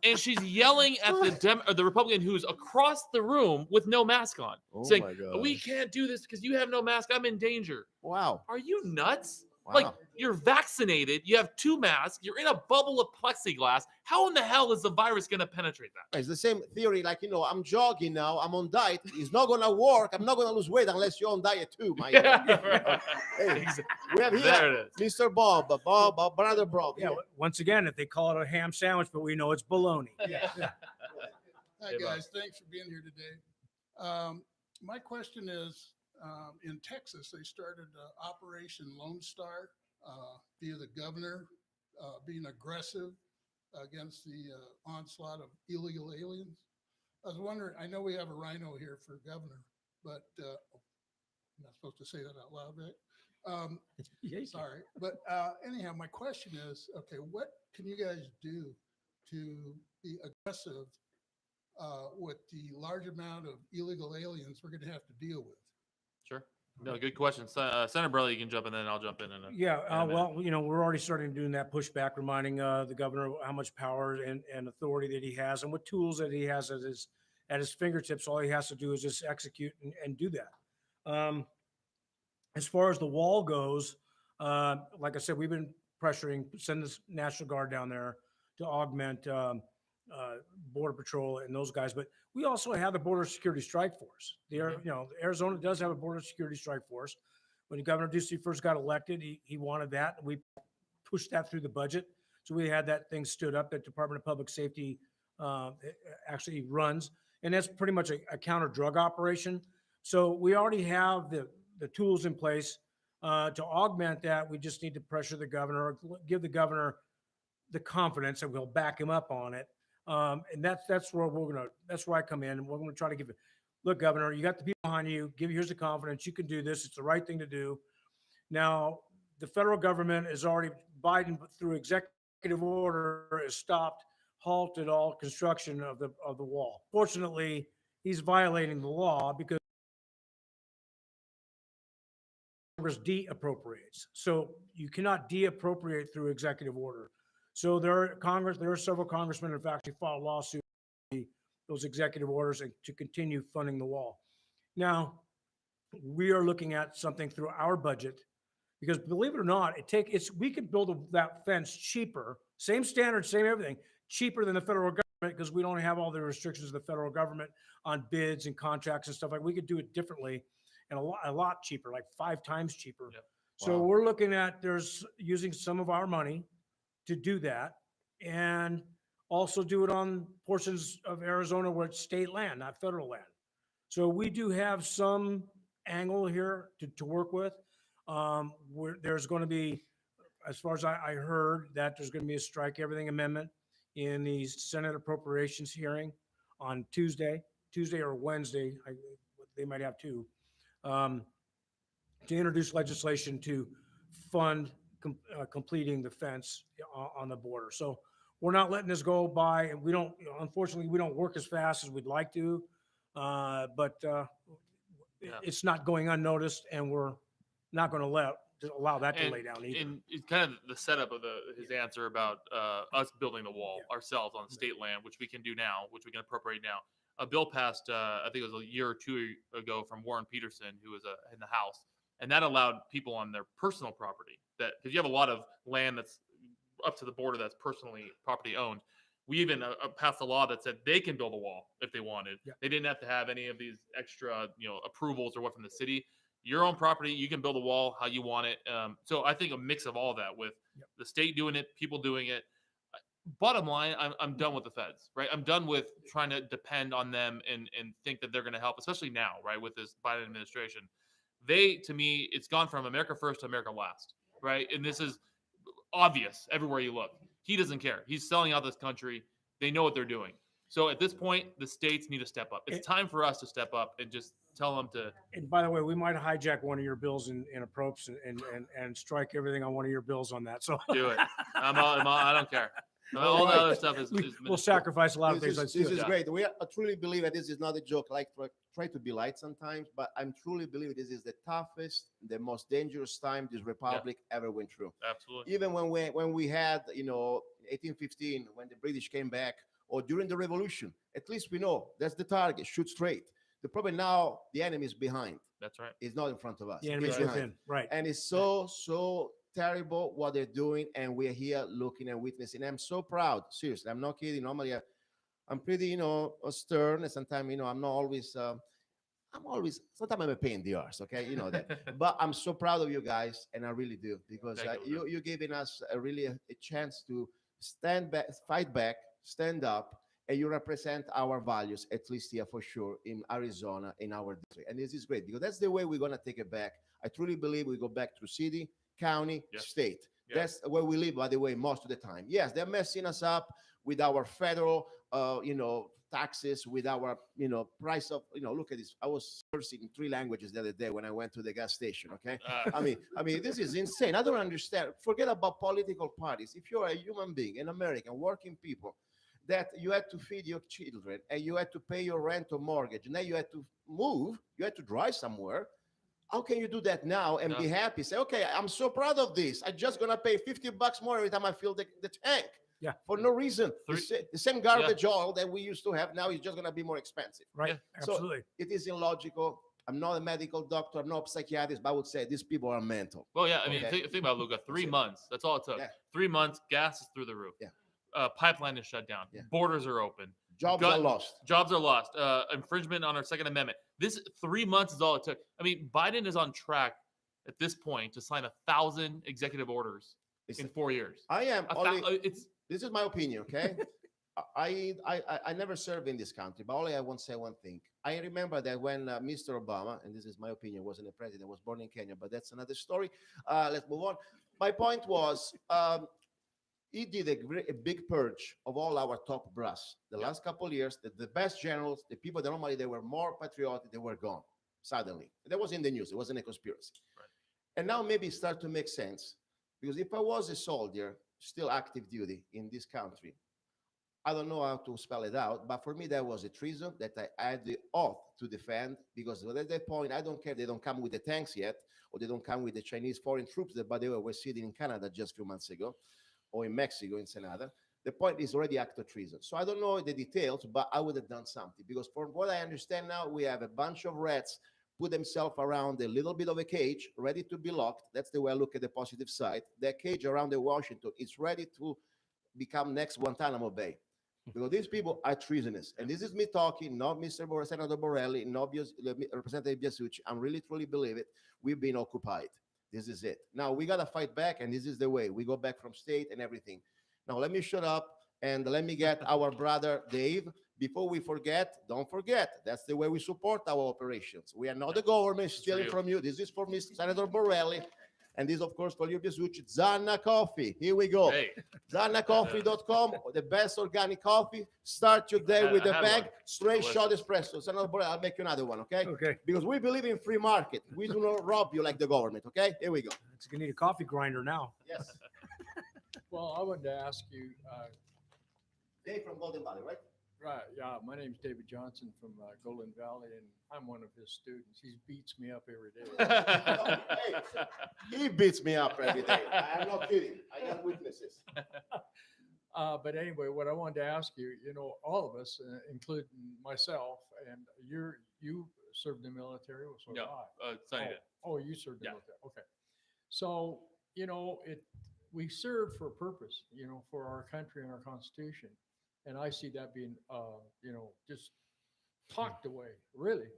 And she's yelling at the Republican who's across the room with no mask on, saying, my God. "We can't do this because you have no mask. I'm in danger." Wow. Are you nuts? Wow. Like, you're vaccinated, you have 2 masks, you're in a bubble of plexiglass. How in the hell is the virus going to penetrate that? It's the same theory, like, I'm jogging now, I'm on diet. It's not going to work. I'm not going to lose weight unless you're on diet too, my Hey, Exactly. we have There here it is. Mr. Bob, brother Bob. Yeah. Once again, if they call it a ham sandwich, but we know it's bologna. Yeah. Hi, Hey, Bob. guys. Thanks for being here today. My question is, in Texas, they started Operation Lone Star via the governor being aggressive against the onslaught of illegal aliens. I was wondering, I know we have a rhino here for governor, but I'm not supposed to say that out loud, right? Sorry. But anyhow, my question is, okay, what can you guys do to be aggressive with the large amount of illegal aliens we're going to have to deal with? Sure. No, good question. Senator Borrelli, you can jump in, then I'll jump in. Yeah, in a minute. well, we're already starting doing that pushback, reminding the governor how much power and authority that he has and what tools that he has at his fingertips. All he has to do is just execute and do that. As far as the wall goes, like I said, we've been pressuring, send the National Guard down there to augment Border Patrol and those guys. But we also have the Border Security Strike Force. Arizona does have a Border Security Strike Force. When Governor Ducey first got elected, he wanted that. We pushed that through the budget. So we had that thing stood up that Department of Public Safety actually runs. And that's pretty much a counter drug operation. So we already have the tools in place to augment that. We just need to pressure the governor, give the governor the confidence that we'll back him up on it. And that's where that's where I come in, and we're going to try to give it. Look, Governor, you got the people behind you. Here's the confidence. You can do this. It's the right thing to do. Now, the federal government is already, Biden through executive order has stopped, halted all construction of the wall. Fortunately, he's violating the law because Congress de-appropriates. So you cannot de-appropriate through executive order. So there are several congressmen who have actually filed lawsuits those executive orders and to continue funding the wall. Now, we are looking at something through our budget because believe it or not, we could build that fence cheaper, same standard, same everything, cheaper than the federal government because we don't have all the restrictions of the federal government on bids and contracts and stuff like. We could do it differently and a lot cheaper, like 5 times cheaper. Yep. So Wow. we're looking at using some of our money to do that and also do it on portions of Arizona where it's state land, not federal land. So we do have some angle here to work with. There's going to be, as far as I heard, that there's going to be a strike everything amendment in the Senate appropriations hearing on Tuesday or Wednesday. They might have two, to introduce legislation to fund completing the fence on the border. So we're not letting this go by, and unfortunately, we don't work as fast as we'd like to, but it's not going unnoticed, and we're not going to allow that to lay down either. And it's kind of the setup of his answer about us building the wall ourselves on state land, which we can do now, which we can appropriate now. A bill passed, I think it was a year or two ago, from Warren Peterson, who was in the House, and that allowed people on their personal property, that because you have a lot of land that's up to the border that's personally property owned. We even passed a law that said they can build a wall if they wanted. Yeah. They didn't have to have any of these extra, approvals or what from the city. Your own property, you can build a wall how you want it. So I think a mix of all that with the state doing it, people doing it. Bottom line, I'm done with the feds, right? I'm done with trying to depend on them and think that they're going to help, especially now, right? With this Biden administration, to me, it's gone from America first to America last, right? And this is obvious everywhere you look. He doesn't care. He's selling out this country. They know what they're doing. So at this point, the states need to step up. It's time for us to step up and just tell them to. And by the way, we might hijack one of your bills in approps and strike everything on one of your bills on that. So Do it. I don't care. All the other stuff is we'll sacrifice a lot of things. This is great. I truly believe that this is not a joke. Like try to be light sometimes, but I'm truly believe this is the toughest, the most dangerous time this republic ever went through. Absolutely. Even when we had 1815, when the British came back, or during the revolution, at least we know that's the target. Shoot straight. The problem now, the enemy is behind. That's right. It's not in front of us. The enemy's It's behind. within, right? And it's so terrible what they're doing, and we're here looking and witnessing. I'm so proud. Seriously, I'm not kidding. Normally, I'm pretty, stern, and sometimes, I'm not always. Sometimes I'm a pain in the arse. Okay, you know that. But I'm so proud of you guys, and I really do, because you're giving us a chance to stand back, fight back, stand up, and you represent our values, at least here for sure in Arizona, in our district. And this is great because that's the way we're gonna take it back. I truly believe we go back to city, county, state. That's where we live, by the way, most of the time. Yes, they're messing us up with our federal, taxes, with our, price of, look at this. I was searching in 3 languages the other day when I went to the gas station. Okay, I mean, this is insane. I don't understand. Forget about political parties. If you're a human being, an American, working people, that you had to feed your children and you had to pay your rent or mortgage, and now you had to move, you had to drive somewhere. How can you do that now and be happy? Say, okay, I'm so proud of this. I'm just gonna pay $50 more every time I fill the tank. Yeah. For no reason. The same garbage oil that we used to have now is just gonna be more expensive. Right. Absolutely. So it is illogical. I'm not a medical doctor. I'm not a psychiatrist, but I would say these people are mental. Well, yeah. I mean, think about it, Luca. 3 months. That's all it took. Yeah. 3 months. Gas is through the roof. Yeah. Pipeline is shut down. Yeah. Borders are open. Jobs are lost. Jobs are lost. Infringement on our Second Amendment. This 3 months is all it took. I mean, Biden is on track at this point to sign 1,000 executive orders in 4 years. I am. It's This is my opinion, okay? I never served in this country, but only I won't say one thing. I remember that when Mr. Obama, and this is my opinion, wasn't a president, was born in Kenya, but that's another story. Let's move on. My point was, he did a big purge of all our top brass. The last couple of years, the best generals, the people that normally they were more patriotic, they were gone suddenly. That was in the news. It wasn't a conspiracy. Right. And now maybe it start to make sense. Because if I was a soldier, still active duty in this country, I don't know how to spell it out, but for me, that was a treason that I had the oath to defend because at that point, I don't care. They don't come with the tanks yet, or they don't come with the Chinese foreign troops that, by the way, were sitting in Canada just a few months ago, or in Mexico, in Senada. The point is already act of treason. So I don't know the details, but I would have done something because from what I understand now, we have a bunch of rats put themselves around a little bit of a cage, ready to be locked. That's the way I look at the positive side. That cage around the Washington is ready to become next Guantanamo Bay. Because these people are treasonous. And this is me talking, not Mr. Senator Borrelli, not Representative Biasucci. I really truly believe it. We've been occupied. This is it. Now we got to fight back, and this is the way. We go back from state and everything. Now let me shut up and let me get our brother Dave. Before we forget, don't forget, that's the way we support our operations. We are not the government stealing from you. This is for Mr. Senator Borrelli. And this, of course, for you, Biasucci, Zanna Coffee. Here we go. Hey, ZannaCoffee.com, the best organic coffee. Start your day with a I had bag, one. straight shot Delicious. espresso. Senator Borrelli, I'll make you another one, okay? Okay. Because we believe in free market. We do not rob you like the government, okay? Here we go. It's gonna need a coffee grinder now. Yes. Well, I wanted to ask you, Dave from Golden Valley, right? right, yeah, my name's David Johnson from Golden Valley, and I'm one of his students. He beats me up every day. Hey, he beats me up every day. I'm not kidding. I got witnesses. But anyway, what I wanted to ask you, you know, all of us, including myself, and you served in the military, so did No, I. Sunny did. Oh, you served in the Yeah. military. Okay. So, you know, we serve for a purpose, you know, for our country and our Constitution. And I see that being, you know, just talked away, really.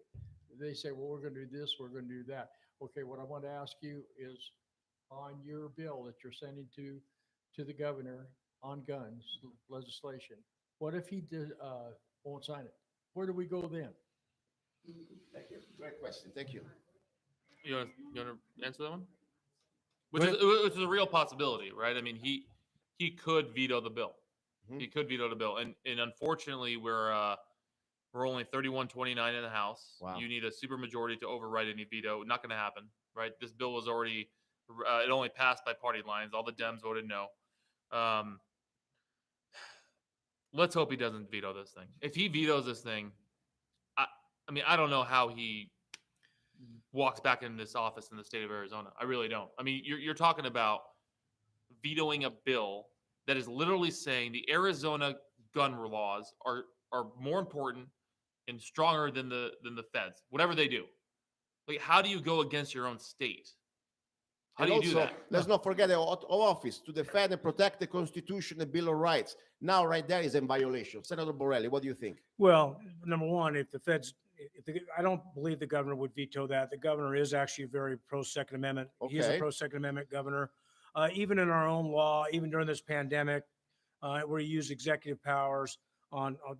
They say, well, we're going to do this, we're going to do that. Okay, what I want to ask you is on your bill that you're sending to the governor on guns legislation, what if he won't sign it? Where do we go then? Thank you. Great question. Thank you. You want to answer that one? Which is a real possibility, right? I mean, he could veto the bill. Mhm. He could veto the bill, and unfortunately, we're only 31-29 in the House. Wow. You need a supermajority to override any veto. Not going to happen, right? This bill was already it only passed by party lines. All the Dems voted no. Let's hope he doesn't veto this thing. If he vetoes this thing, I mean, I don't know how he walks back into this office in the state of Arizona. I really don't. I mean, you're talking about vetoing a bill that is literally saying the Arizona gun laws are more important and stronger than the feds, whatever they do. Like, how do you go against your own state? How And do you do also, that? let's not forget the oath of office to defend and protect the Constitution and Bill of Rights. Now, right there is in violation. Senator Borrelli, what do you think? Well, number one, if the feds, I don't believe the governor would veto that. The governor is actually very pro-Second Amendment. He is a Okay. pro-Second Amendment governor. Even in our own law, even during this pandemic, where he used executive powers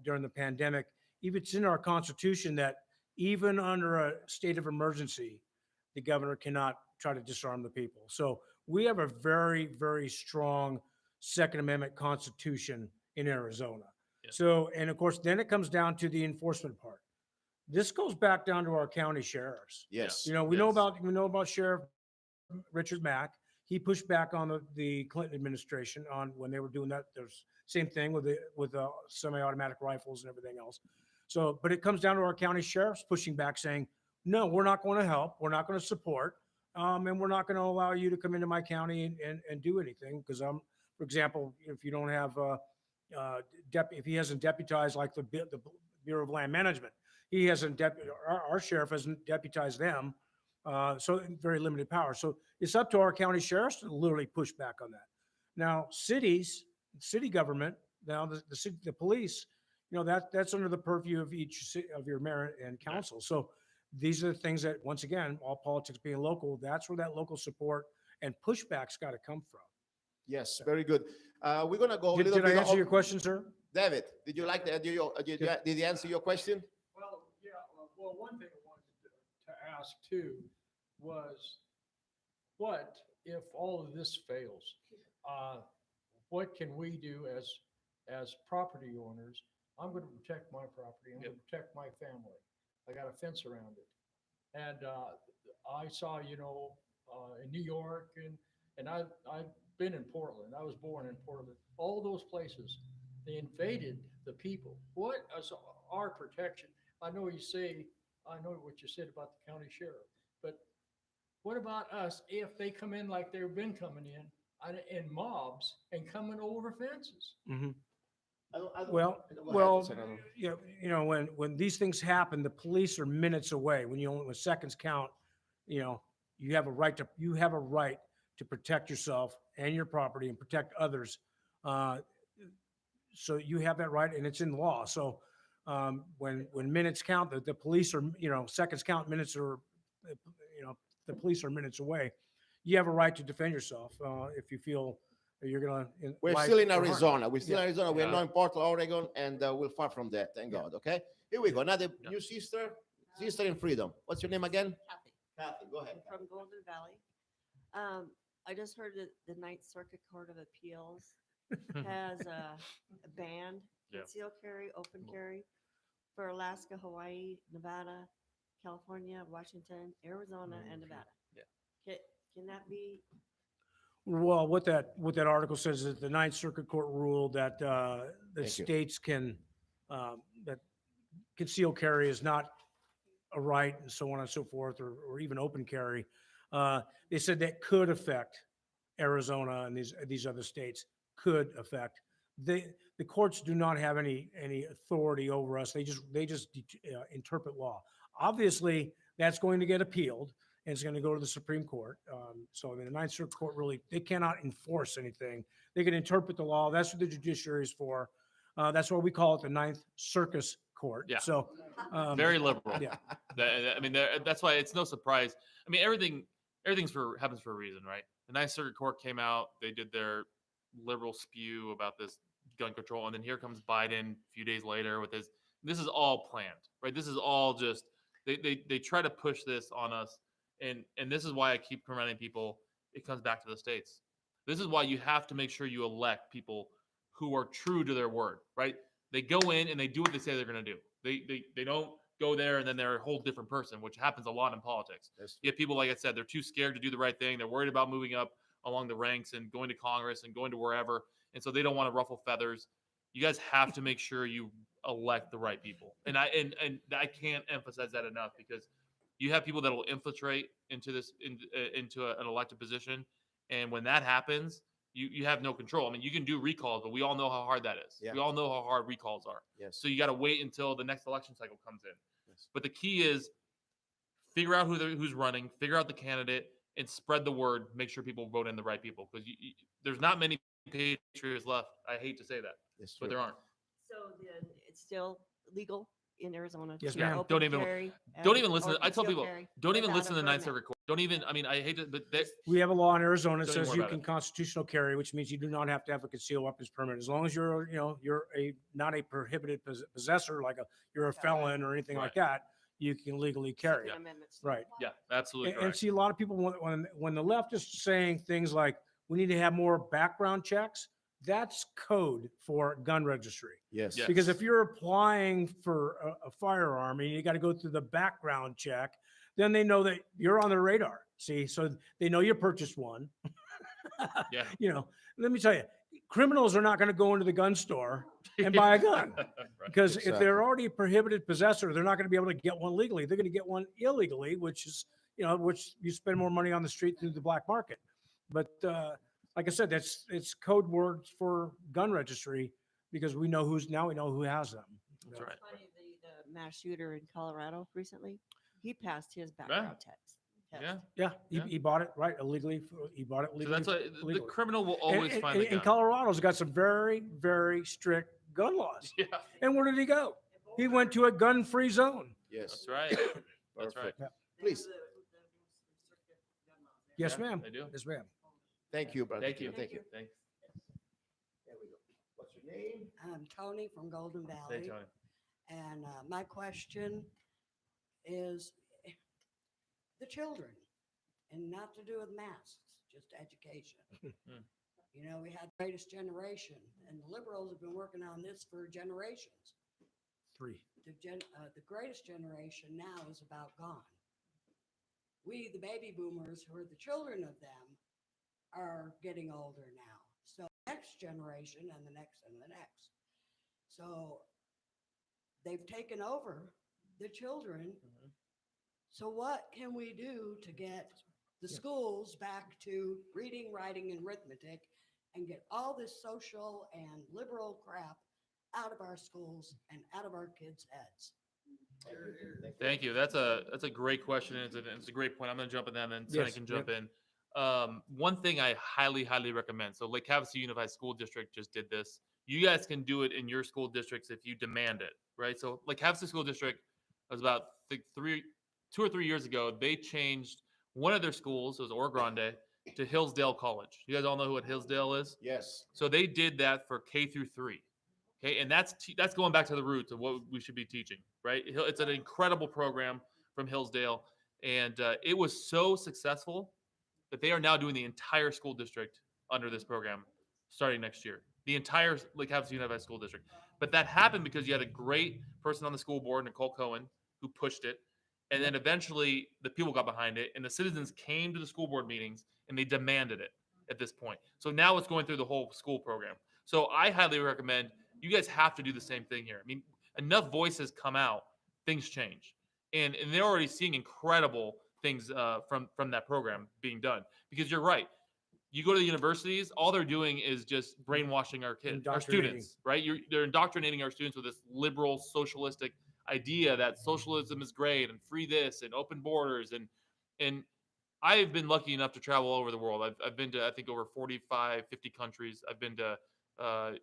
during the pandemic, even it's in our Constitution that even under a state of emergency, the governor cannot try to disarm the people. So we have a very, very strong Second Amendment Constitution in Arizona. Yeah. So, and of course, then it comes down to the enforcement part. This goes back down to our county sheriffs. Yes. You know, we Yes. know about Sheriff Richard Mack. He pushed back on the Clinton administration on when they were doing that. There's same thing with the semi-automatic rifles and everything else. So, but it comes down to our county sheriffs pushing back, saying, "No, we're not going to help. We're not going to support, and we're not going to allow you to come into my county and do anything." Because for example, if you don't have if he hasn't deputized like the Bureau of Land Management, he hasn't our sheriff hasn't deputized them. So very limited power. So it's up to our county sheriffs to literally push back on that. Now, city government, now the police, you know, that's under the purview of each of your mayor and council. So these are the things that, once again, all politics being local, that's where that local support and pushback's got to come from. Yes, very good. We're going to go a little Did I bit answer off- your question, sir? David, did you like that? Did he answer your question? Well, yeah, well, one thing I wanted to ask too was, what if all of this fails? What can we do as property owners? I'm going to protect my property. I'm going to protect my family. I got a fence around it. And I saw, you know, in New York, and I've been in Portland. I was born in Portland. All those places, they invaded the people. What is our protection? I know you say, I know what you said about the county sheriff, but what about us if they come in like they've been coming in mobs and coming over fences? Mhm. I don't- Well, go ahead, well, Senator. you know, when these things happen, the police are minutes away. When seconds count, you know, you have a right to protect yourself and your property and protect others. So you have that right, and it's in law. So when minutes count, the police are, you know, seconds count, minutes are, you know, the police are minutes away. You have a right to defend yourself if you feel that you're gonna. We're life still in or harm. Arizona. We're still in Yeah. Arizona. We're Yeah. not in Portland, Oregon, and we're far from that. Thank Yeah. God. Okay. Here we go. Another Yeah. new sister in freedom. What's your name again? Kathy, Kathy. Go ahead. from Golden Valley. I just heard that the Ninth Circuit Court of Appeals has banned Yeah. concealed carry, open carry for Alaska, Hawaii, Nevada, California, Washington, Arizona, and Nevada. Yeah. Can that be? Well, what that article says is the Ninth Circuit Court ruled that the Thank you. states can that concealed carry is not a right, and so on and so forth, or even open carry. They said that could affect Arizona and these other states. Could affect. The courts do not have any authority over us. They just interpret law. Obviously, that's going to get appealed, and it's going to go to the Supreme Court. So the Ninth Circuit Court really, they cannot enforce anything. They can interpret the law. That's what the judiciary is for. That's why we call it the Ninth Circus Court. Yeah. So Very liberal. Yeah. I mean, that's why it's no surprise. I mean, everything's happens for a reason, right? The Ninth Circuit Court came out. They did their liberal spew about this gun control, and then here comes Biden a few days later with his. This is all planned, right? This is all just they try to push this on us, and this is why I keep reminding people. It comes back to the states. This is why you have to make sure you elect people who are true to their word, right? They go in and they do what they say they're going to do. They don't go there and then they're a whole different person, which happens a lot in politics. You have people, like I said, they're too scared to do the right thing. They're worried about moving up along the ranks and going to Congress and going to wherever. And so they don't want to ruffle feathers. You guys have to make sure you elect the right people. And I can't emphasize that enough, because you have people that will infiltrate into an elected position. And when that happens, you have no control. I mean, you can do recalls, but we all know how hard that is. Yeah. We all know how hard recalls are. Yes. So you got to wait until the next election cycle comes in. Yes. But the key is figure out who's running, figure out the candidate, and spread the word. Make sure people vote in the right people, because there's not many patriots left. I hate to say that, Yes, but true. there aren't. So then it's still legal in Arizona? Yes, to ma'am. open Don't even- carry Don't and- even listen. or I tell concealed people, carry don't even without listen a to the Ninth permit? Circuit Court. Don't even. I mean, I hate to, but we have a law in Arizona that Tell me says more you about can it. constitutional carry, which means you do not have to have a concealed weapons permit. As long as you're, you know, you're not a prohibited possessor, like you're a felon or anything like that, you can legally carry. Second Amendment's Right. yeah, absolutely And correct. see, a lot of people, when the left is saying things like, we need to have more background checks, that's code for gun registry. Yes. Yeah. Because if you're applying for a firearm and you got to go through the background check, then they know that you're on their radar. See, so they know you purchased one. Yeah. You know, let me tell you, criminals are not going to go into the gun store and buy a gun, Right. because if Exactly. they're already a prohibited possessor, they're not going to be able to get one legally. They're going to get one illegally, which is, you know, which you spend more money on the street through the black market. But like I said, it's code words for gun registry, because we know who has them. That's right. Funny, the mass shooter in Colorado recently, he passed his background test. Yeah. Yeah, Yeah. he bought it right illegally. He bought it So legally. that's why the legally. criminal will And- always and, find the and gun. Colorado's got some very, very strict gun laws. Yeah, And where did he go? He went to a gun-free zone. Yes. that's right. That's right. Perfect. Please. Yes, ma'am. They do. Yes, ma'am. Thank you, brother. Thank you. Thank you. Thanks. There we go. What's your name? I'm Tony from Golden Hey, Valley, Tony. and my question is the children, and not to do with masks, just education. Hmm. You know, we had greatest generation, and the liberals have been working on this for generations. 3. The greatest generation now is about gone. we, the baby boomers, who are the children of them, are getting older now. So next generation and the next and the next. So they've taken over the children. So what can we do to get the schools back to reading, writing, and arithmetic and get all this social and liberal crap out of our schools and out of our kids' heads? Thank you. That's a great question. And it's a great point. I'm going to jump in that, and then Sonny Yes, can jump in. One thing I highly recommend. So Lake Havasu Unified School District just did this. You guys can do it in your school districts if you demand it, right? So Lake Havasu School District was about 2 or 3 years ago. They changed one of their schools, it was Oro Grande, to Hillsdale College. You guys all know who what Hillsdale is? Yes. So they did that for K through 3. Okay, and that's going back to the roots of what we should be teaching, right? It's an incredible program from Hillsdale, and it was so successful that they are now doing the entire school district under this program starting next year. The entire Lake Havasu Unified School District. But that happened because you had a great person on the school board, Nicole Cohen, who pushed it, and then eventually the people got behind it, and the citizens came to the school board meetings and they demanded it at this point. So now it's going through the whole school program. So I highly recommend you guys have to do the same thing here. I mean, enough voices come out, things change, and they're already seeing incredible things from that program being done. Because you're right, you go to the universities, all they're doing is just brainwashing our kids, our students, right? They're indoctrinating our students with this liberal, socialistic idea that socialism is great and free this and open borders and I've been lucky enough to travel all over the world. I've been to, I think, over 45, 50 countries. I've been to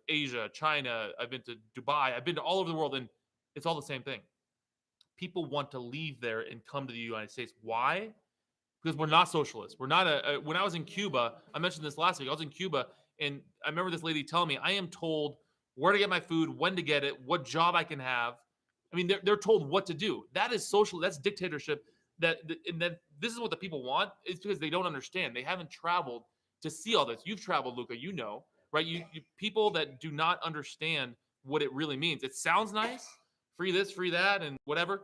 Asia, China. I've been to Dubai. I've been to all over the world, and it's all the same thing. People want to leave there and come to the United States. Why? Because we're not socialists. We're not when I was in Cuba, I mentioned this last week. I was in Cuba, and I remember this lady telling me, I am told where to get my food, when to get it, what job I can have. I mean, they're told what to do. That is social. That's dictatorship. And that this is what the people want. It's because they don't understand. They haven't traveled to see all this. You've traveled, Luca. You know, right? You people that do not understand what it really means. It sounds nice, free this, free that, and whatever.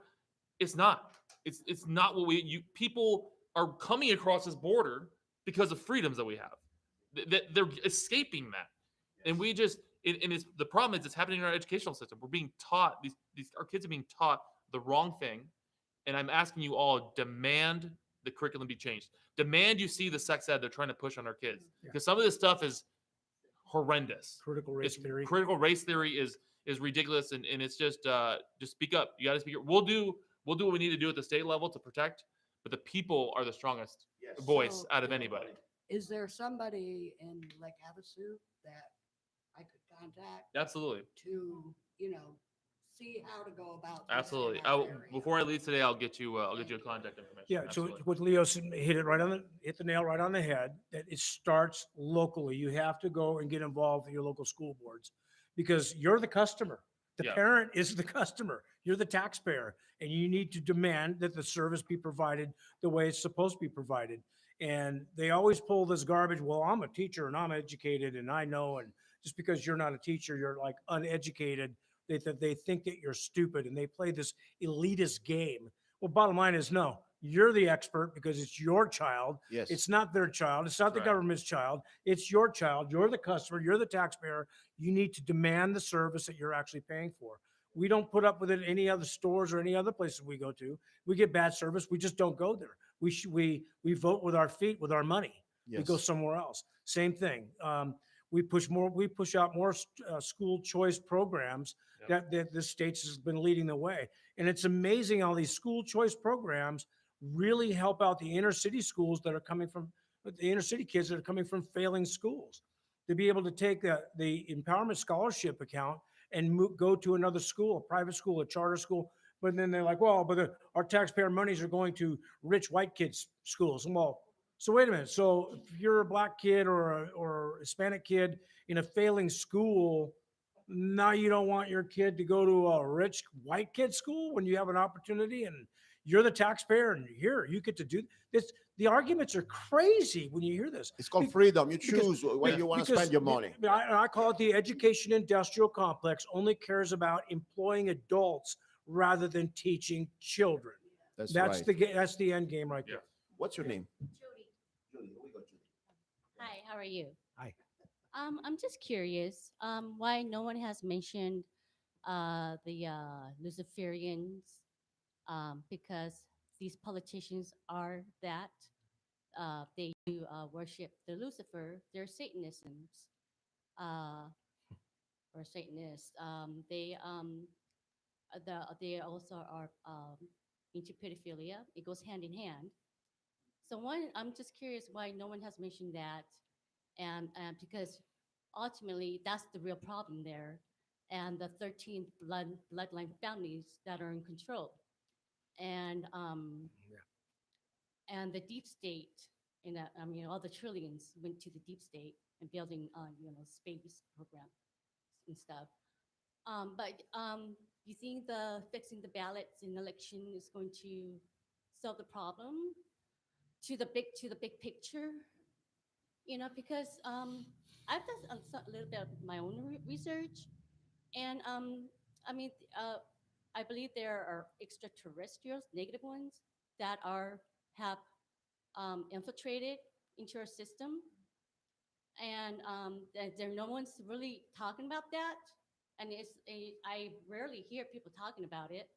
It's not. It's not what people are coming across this border because of freedoms that we have. They're escaping that, and we just. And it's the problem is it's happening in our educational system. We're being taught these our kids are being taught the wrong thing, and I'm asking you all, demand the curriculum be changed. Demand you see the sex ed they're trying to push on our kids, because some of this stuff is horrendous. Critical race theory. Critical race theory is ridiculous, and it's just speak up. You got to speak up. We'll do what we need to do at the state level to protect, but the people are the strongest voice out of anybody. Is there somebody in Lake Havasu that I could contact Absolutely. to, see how to go about this in Absolutely. our area? Before I leave today, I'll get you a contact information. Yeah, Absolutely. so what Leo said, hit the nail right on the head, that it starts locally. You have to go and get involved in your local school boards because you're the customer. The Yeah. parent is the customer. You're the taxpayer, and you need to demand that the service be provided the way it's supposed to be provided. And they always pull this garbage. Well, I'm a teacher and I'm educated and I know, and just because you're not a teacher, you're like uneducated. They think that you're stupid and they play this elitist game. Well, bottom line is no, you're the expert because it's your child. Yes. It's not their child. It's not the Right. government's child. It's your child. You're the customer. You're the taxpayer. You need to demand the service that you're actually paying for. We don't put up with it in any other stores or any other places we go to. We get bad service. We just don't go there. We vote with our feet, with our money. We go Yes. somewhere else. Same thing. We push out more school choice programs that the states has been leading the way. And it's amazing how these school choice programs really help out the inner city schools that are coming from the inner city kids that are coming from failing schools. To be able to take the empowerment scholarship account and go to another school, a private school, a charter school. But then they're like, well, but our taxpayer monies are going to rich white kids' schools. Well, so wait a minute. So if you're a black kid or a Hispanic kid in a failing school, now you don't want your kid to go to a rich white kid school when you have an opportunity and you're the taxpayer and here you get to do this. The arguments are crazy when you hear this. It's called freedom. You because- choose when you want to spend your money. I call it the education industrial complex only cares about employing adults rather than teaching children. That's That's right. that's the end game right there. What's your name? Jody. Julie. Here we go, Julie. Hi, how are you? Hi. I'm just curious, why no one has mentioned the Luciferians, because these politicians are that they do worship the Lucifer. They're Satanisms, uh, or Satanists. They also are into pedophilia. It goes hand in hand. So one, I'm just curious why no one has mentioned that, and because ultimately that's the real problem there, and the 13 bloodline families that are in control, and and the deep state. In that, I mean, all the trillions went to the deep state and building, space program and stuff. But you think the fixing the ballots in election is going to solve the problem to the big picture? Because I've done a little bit of my own research, and I mean, I believe there are extraterrestrials, negative ones, that have infiltrated into our system, and no one's really talking about that, and I rarely hear people talking about it.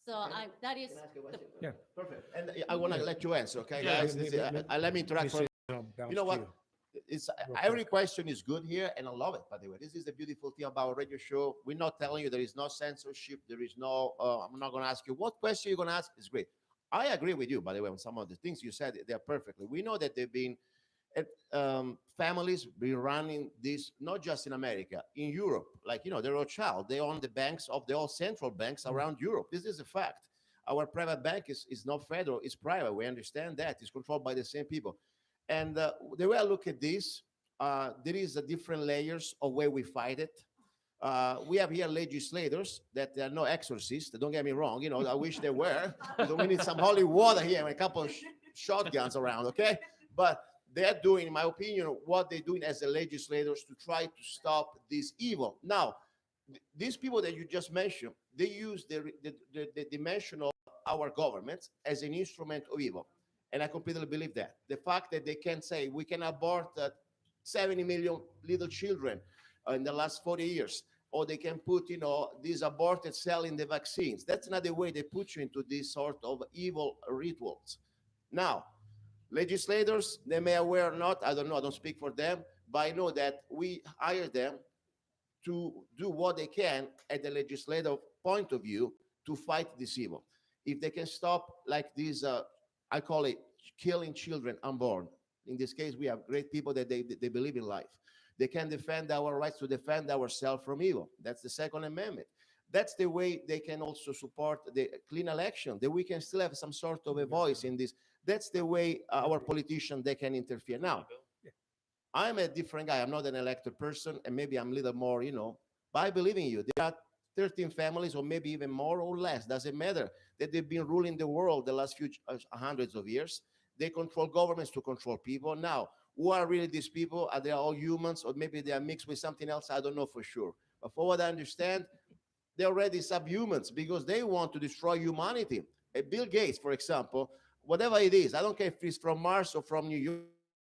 So Okay. that is Can I ask you a the, question? Yeah. Perfect. And I want to let you answer, okay, Yeah. guys? Let me interact for. You know what? It's Real every quick. question is good here, and I love it. By the way, this is the beautiful thing about a radio show. We're not telling you there is no censorship. There is no. I'm not going to ask you what question you're going to ask. It's great. I agree with you, by the way, on some of the things you said. They're perfectly. We know that they've been families been running this not just in America, in Europe. Like the Rothschild, they own the banks of the all central banks around Europe. This is a fact. Our private bank is not federal; it's private. We understand that it's controlled by the same people. And the way I look at this, there is a different layers of way we fight it. We have here legislators that are no exorcists. Don't get me wrong. I wish they were. We need some holy water here and a couple of shotguns around, okay? But they're doing, in my opinion, what they're doing as the legislators to try to stop this evil. Now, these people that you just mentioned, they use the dimension of our governments as an instrument of evil. And I completely believe that. The fact that they can say we can abort 70 million little children in the last 40 years, or they can put, these aborted selling the vaccines. That's not the way they put you into this sort of evil rituals. Now, legislators, they may aware or not, I don't know, I don't speak for them, but I know that we hire them to do what they can at the legislative point of view to fight this evil. If they can stop like this, I call it killing children unborn. In this case, we have great people that they believe in life. They can defend our rights to defend ourselves from evil. That's the Second Amendment. That's the way they can also support the clean election, that we can still have some sort of a voice in this. That's the way our politicians, they can interfere. Now, I'm a different guy. I'm not an elected person, and maybe I'm a little more, but I believe in you. There are 13 families, or maybe even more or less, doesn't matter, that they've been ruling the world the last few hundreds of years. They control governments to control people. Now, who are really these people? Are they all humans, or maybe they are mixed with something else? I don't know for sure. But for what I understand, they're already subhumans because they want to destroy humanity. Bill Gates, for example, whatever it is, I don't care if he's from Mars or from New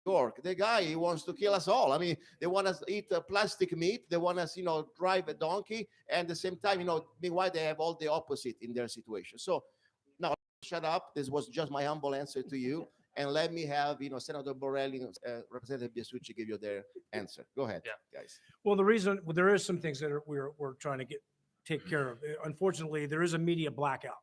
York, the guy, he wants to kill us all. I mean, they want us to eat plastic meat. They want us, drive a donkey. And at the same time, meanwhile, they have all the opposite in their situation. So now, shut up. This was just my humble answer to you. And let me have, Senator Borrelli, Representative Biasucci give you their answer. Go ahead, guys. Well, there is some things that we're trying to take care of. Unfortunately, there is a media blackout.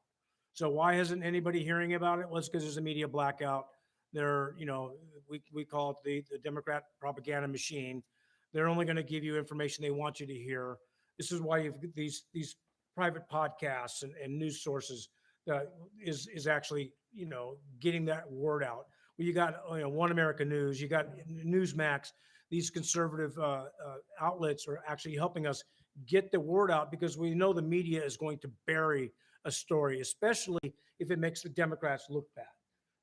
So why isn't anybody hearing about it? Well, it's because there's a media blackout. We call it the Democrat propaganda machine. They're only going to give you information they want you to hear. This is why you've these private podcasts and news sources that is actually getting that word out. Well, you got One America News, you got Newsmax. These conservative outlets are actually helping us get the word out because we know the media is going to bury a story, especially if it makes the Democrats look bad.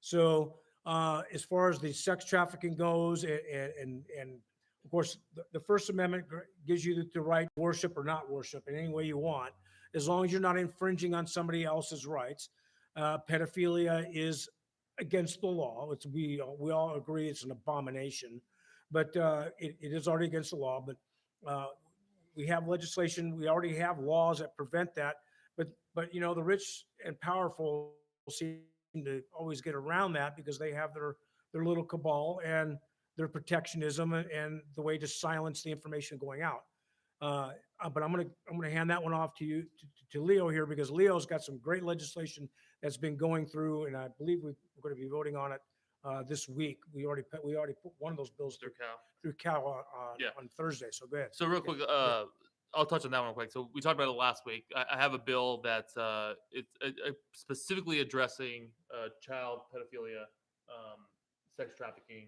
So as far as the sex trafficking goes, and of course, the First Amendment gives you the right to worship or not worship in any way you want, as long as you're not infringing on somebody else's rights. Pedophilia is against the law. We all agree it's an abomination, but it is already against the law. But we have legislation. We already have laws that prevent that. But the rich and powerful seem to always get around that because they have their little cabal and their protectionism and the way to silence the information going out. But I'm gonna hand that one off to you to Leo here because Leo's got some great legislation that's been going through, and I believe we're going to be voting on it this week. We already put one of those bills through Cal on Thursday. So go ahead. So real quick, I'll touch on that one real quick. So we talked about it last week. I have a bill that's it's specifically addressing child pedophilia, sex trafficking,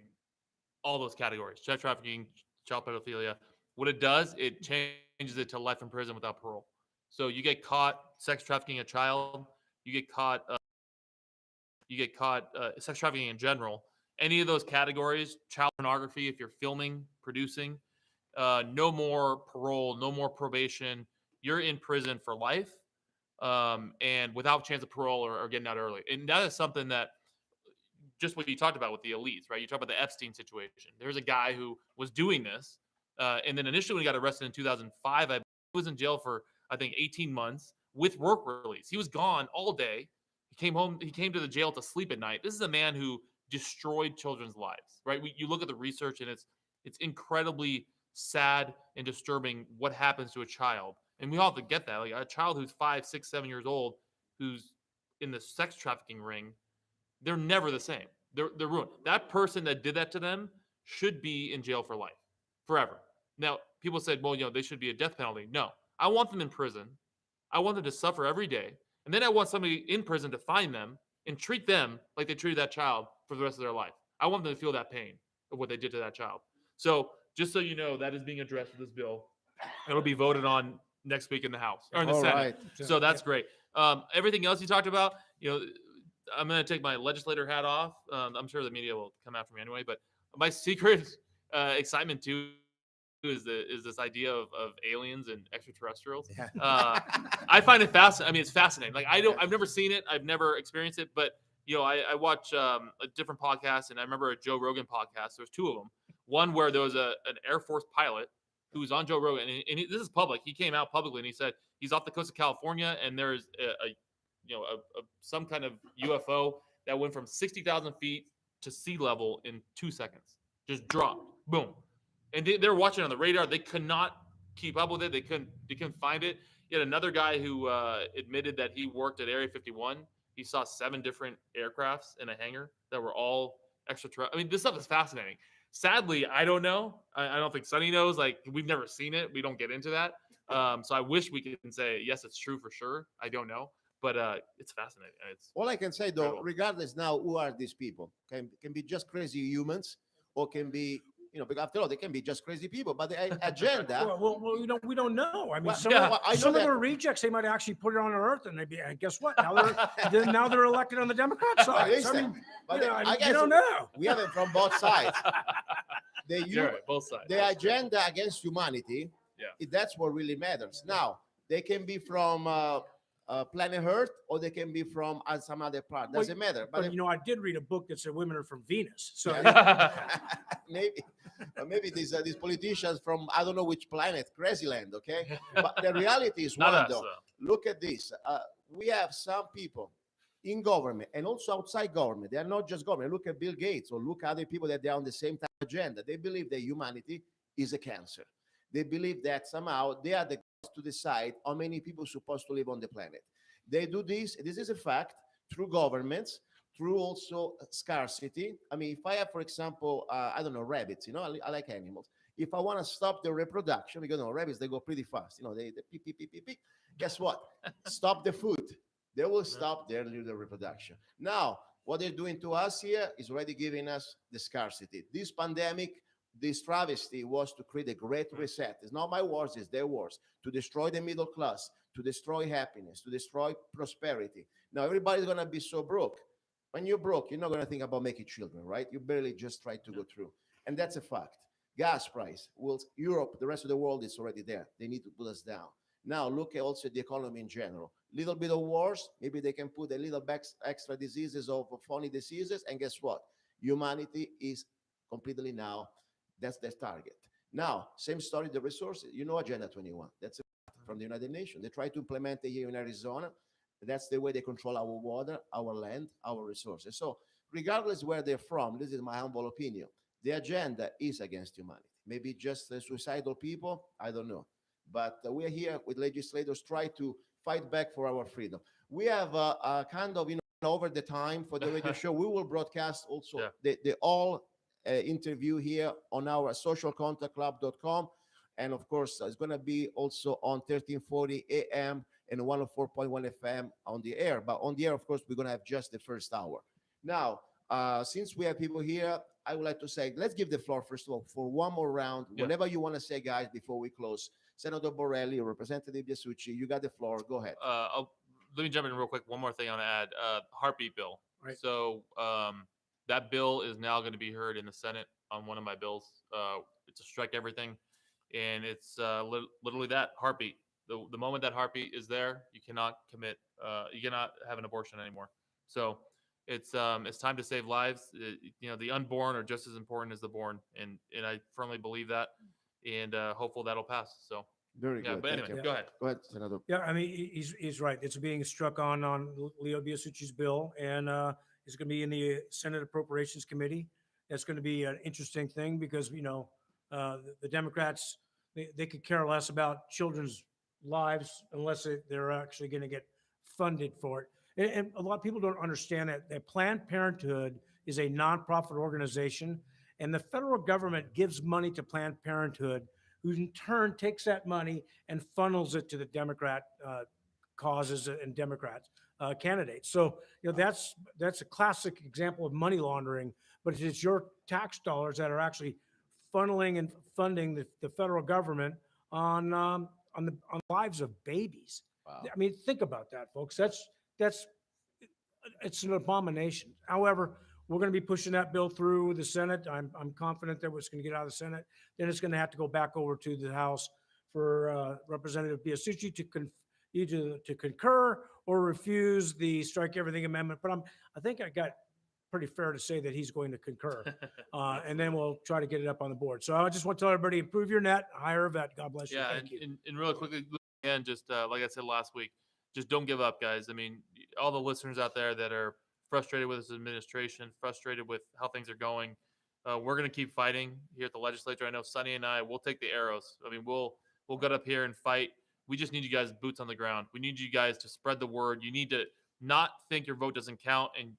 all those categories: child trafficking, child pedophilia. What it does, it changes it to life in prison without parole. So you get caught sex trafficking a child, you get caught sex trafficking in general. Any of those categories, child pornography, if you're filming, producing, no more parole, no more probation. You're in prison for life, and without chance of parole or getting out early. And that is something that just what you talked about with the elites, right? You talk about the Epstein situation. There's a guy who was doing this, and then initially when he got arrested in 2005, he was in jail for I think 18 months with work release. He was gone all day. He came home. He came to the jail to sleep at night. This is a man who destroyed children's lives, right? You look at the research, and it's incredibly sad and disturbing what happens to a child. And we all have to get that. Like a child who's 5, 6, 7 years old, who's in the sex trafficking ring, they're never the same. They're ruined. That person that did that to them should be in jail for life, forever. Now, people said, well, they should be a death penalty. No, I want them in prison. I want them to suffer every day. And then I want somebody in prison to find them and treat them like they treated that child for the rest of their life. I want them to feel that pain of what they did to that child. So just so you know, that is being addressed with this bill. It'll be voted on next week in the House or in the Senate. Right. So that's great. Everything else you talked about, I'm going to take my legislator hat off. I'm sure the media will come after me anyway, but my secret excitement too is this idea of aliens and extraterrestrials. Yeah. I find it fascinating. I mean, it's fascinating. Like I've never seen it. I've never experienced it, but I watch a different podcast, and I remember a Joe Rogan podcast. There's two of them. One where there was an Air Force pilot who was on Joe Rogan, and this is public. He came out publicly and he said he's off the coast of California, and there's some kind of UFO that went from 60,000 feet to sea level in 2 seconds, just dropped, boom. And they were watching on the radar. They could not keep up with it. They couldn't find it. You had another guy who admitted that he worked at Area 51. He saw 7 different aircrafts in a hangar that were all extraterrestrial. I mean, this stuff is fascinating. Sadly, I don't know. I don't think Sonny knows. Like, we've never seen it. We don't get into that. So I wish we could say, yes, it's true for sure. I don't know. But it's fascinating. All I can say, though, regardless now, who are these people? Can be just crazy humans, or can be, because after all, they can be just crazy people. But the agenda. Well, we don't know. I mean, some of the rejects, they might actually put it on Earth, and they'd be. And guess what? Now they're elected on the Democrat side. So, I guess you don't know. We have it from both sides. Both sides. The agenda against humanity. Yeah. That's what really matters. Now they can be from. Planet Earth, or they can be from some other part. Doesn't matter. But I did read a book that said women are from Venus. So maybe these politicians from I don't know which planet, crazy land. Okay, but the reality is one though. Look at this. We have some people in government and also outside government. They are not just government. Look at Bill Gates or look at other people that they are on the same type of agenda. They believe that humanity is a cancer. They believe that somehow they are the to decide how many people are supposed to live on the planet. They do this is a fact, through governments, through also scarcity. I mean, if I have, for example, I don't know, rabbits, I like animals. If I want to stop their reproduction, because rabbits, they go pretty fast. They peep, peep, peep, peep, peep. Guess what? Stop the food. They will stop their reproduction. Now, what they're doing to us here is already giving us the scarcity. This pandemic, this travesty was to create a great reset. It's not my words, it's their words. To destroy the middle class, to destroy happiness, to destroy prosperity. Now, everybody's going to be so broke. When you're broke, you're not going to think about making children, right? You barely just try to go through. And that's a fact. Gas price. Europe, the rest of the world is already there. They need to put us down. Now look at also the economy in general. Little bit of wars, maybe they can put a little back extra diseases of phony diseases, and guess what? Humanity is completely now, that's their target. Now, same story, the resources. You know Agenda 21. That's from the United Nations. They try to implement it here in Arizona. That's the way they control our water, our land, our resources. So regardless where they're from, this is my humble opinion, the agenda is against humanity. Maybe just suicidal people, I don't know. But we're here with legislators try to fight back for our freedom. We have a kind of, over the time for the radio show, we will broadcast also Yeah. the all interview here on our socialcontactclub.com. And of course, it's going to be also on 1340 AM and 104.1 FM on the air. But on the air, of course, we're going to have just the first hour. Now, since we have people here, I would like to say, let's give the floor, first of all, for one more round. Yeah. Whatever you want to say, guys, before we close. Senator Borrelli, Representative Biasucci, you got the floor. Go ahead. Let me jump in real quick. One more thing I want to add. Heartbeat bill. Right. So that bill is now going to be heard in the Senate on one of my bills. It's a strike everything. And it's literally that heartbeat. The moment that heartbeat is there, you cannot commit, you cannot have an abortion anymore. So it's time to save lives. The unborn are just as important as the born. And I firmly believe that. And hopeful that'll pass. So Very yeah, good. but Thank anyway, you. go ahead. Go ahead, Senator. Yeah, I mean, he's right. It's being struck on Leo Biasucci's bill, and it's going to be in the Senate Appropriations Committee. That's going to be an interesting thing because, the Democrats, they could care less about children's lives unless they're actually going to get funded for it. And a lot of people don't understand that Planned Parenthood is a nonprofit organization, and the federal government gives money to Planned Parenthood, who in turn takes that money and funnels it to the Democrat causes and Democrat candidates. So that's a classic example of money laundering. But it's your tax dollars that are actually funneling and funding the federal government on the lives of babies. Wow. I mean, think about that, folks. It's an abomination. However, we're going to be pushing that bill through the Senate. I'm confident that it's going to get out of the Senate. Then it's going to have to go back over to the House for Representative Biasucci either to concur or refuse the strike everything amendment. But I think I got pretty fair to say that he's going to concur, and then we'll try to get it up on the board. So I just want to tell everybody, improve your net, hire a vet. God bless you. Yeah, Thank you. and really quickly, again, just like I said last week, just don't give up, guys. I mean, all the listeners out there that are frustrated with this administration, frustrated with how things are going, we're going to keep fighting here at the legislature. I know Sonny and I will take the arrows. I mean, we'll get up here and fight. We just need you guys boots on the ground. We need you guys to spread the word. You need to not think your vote doesn't count and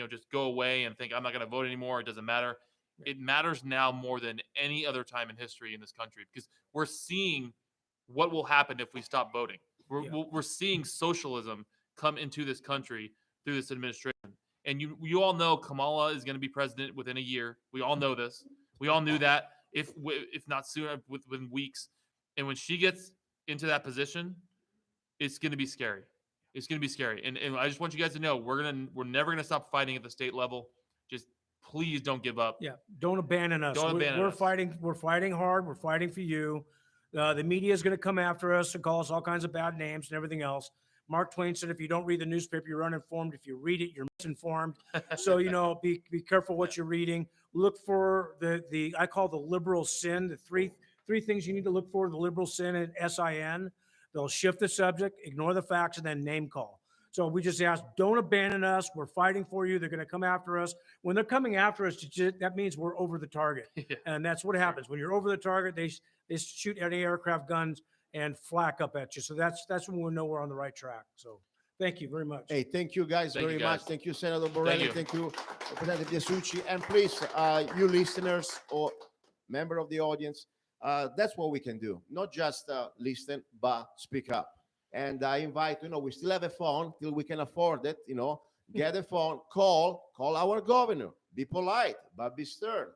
just go away and think I'm not going to vote anymore. It doesn't matter. It matters now more than any other time in history in this country because we're seeing what will happen if we stop voting. We're seeing socialism come into this country through this administration. And you all know Kamala is going to be president within a year. We all know this. We all knew that if not sooner, within weeks. And when she gets into that position, it's going to be scary. It's going to be scary. And I just want you guys to know we're never going to stop fighting at the state level. Just please don't give up. Yeah, don't abandon us. Don't abandon we're us. fighting. We're fighting hard. We're fighting for you. The media is going to come after us and call us all kinds of bad names and everything else. Mark Twain said, if you don't read the newspaper, you're uninformed. If you read it, you're misinformed. So, be careful what you're reading. Look for the I call the liberal sin, the three things you need to look for, the liberal sin and SIN. They'll shift the subject, ignore the facts, and then name call. So we just ask, don't abandon us. We're fighting for you. They're going to come after us. When they're coming after us, that means we're over the target. Yeah. And that's what happens. When you're over the target, they shoot anti-aircraft guns and flak up at you. So that's when we'll know we're on the right track. So thank you very much. Hey, thank you guys Thank you, very guys. much. Thank you, Senator Borrelli. you. Thank you, Representative Biasucci. And please, you listeners or member of the audience, that's what we can do. Not just listen, but speak up. And I invite, we still have a phone till we can afford it, get a phone, call our governor, be polite, but be stern.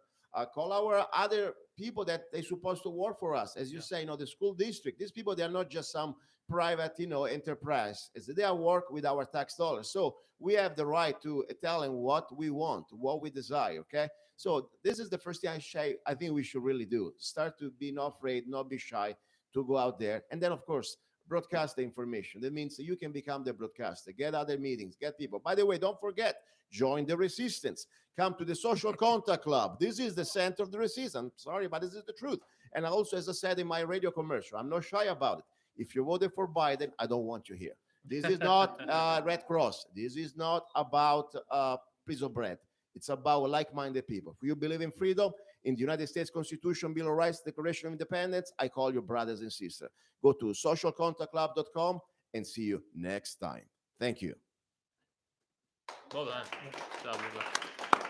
Call our other people that they're supposed to work for us. As you say, the school district, these people, they are not just some private, enterprise. They are work with our tax dollars. So we have the right to tell them what we want, what we desire, okay? So this is the first thing I think we should really do. Start to be not afraid, not be shy, to go out there. And then, of course, broadcast the information. That means you can become the broadcaster, get other meetings, get people. By the way, don't forget, join the resistance. Come to the Social Contact Club. This is the center of the resistance. I'm sorry, but this is the truth. And also, as I said in my radio commercial, I'm not shy about it. If you voted for Biden, I don't want you here. This is not Red Cross. This is not about piece of bread. It's about like-minded people. If you believe in freedom, in the United States Constitution, Bill of Rights, Declaration of Independence, I call you brothers and sisters. Go to socialcontactclub.com and see you next time. Thank you. Well done. Good job, Luca.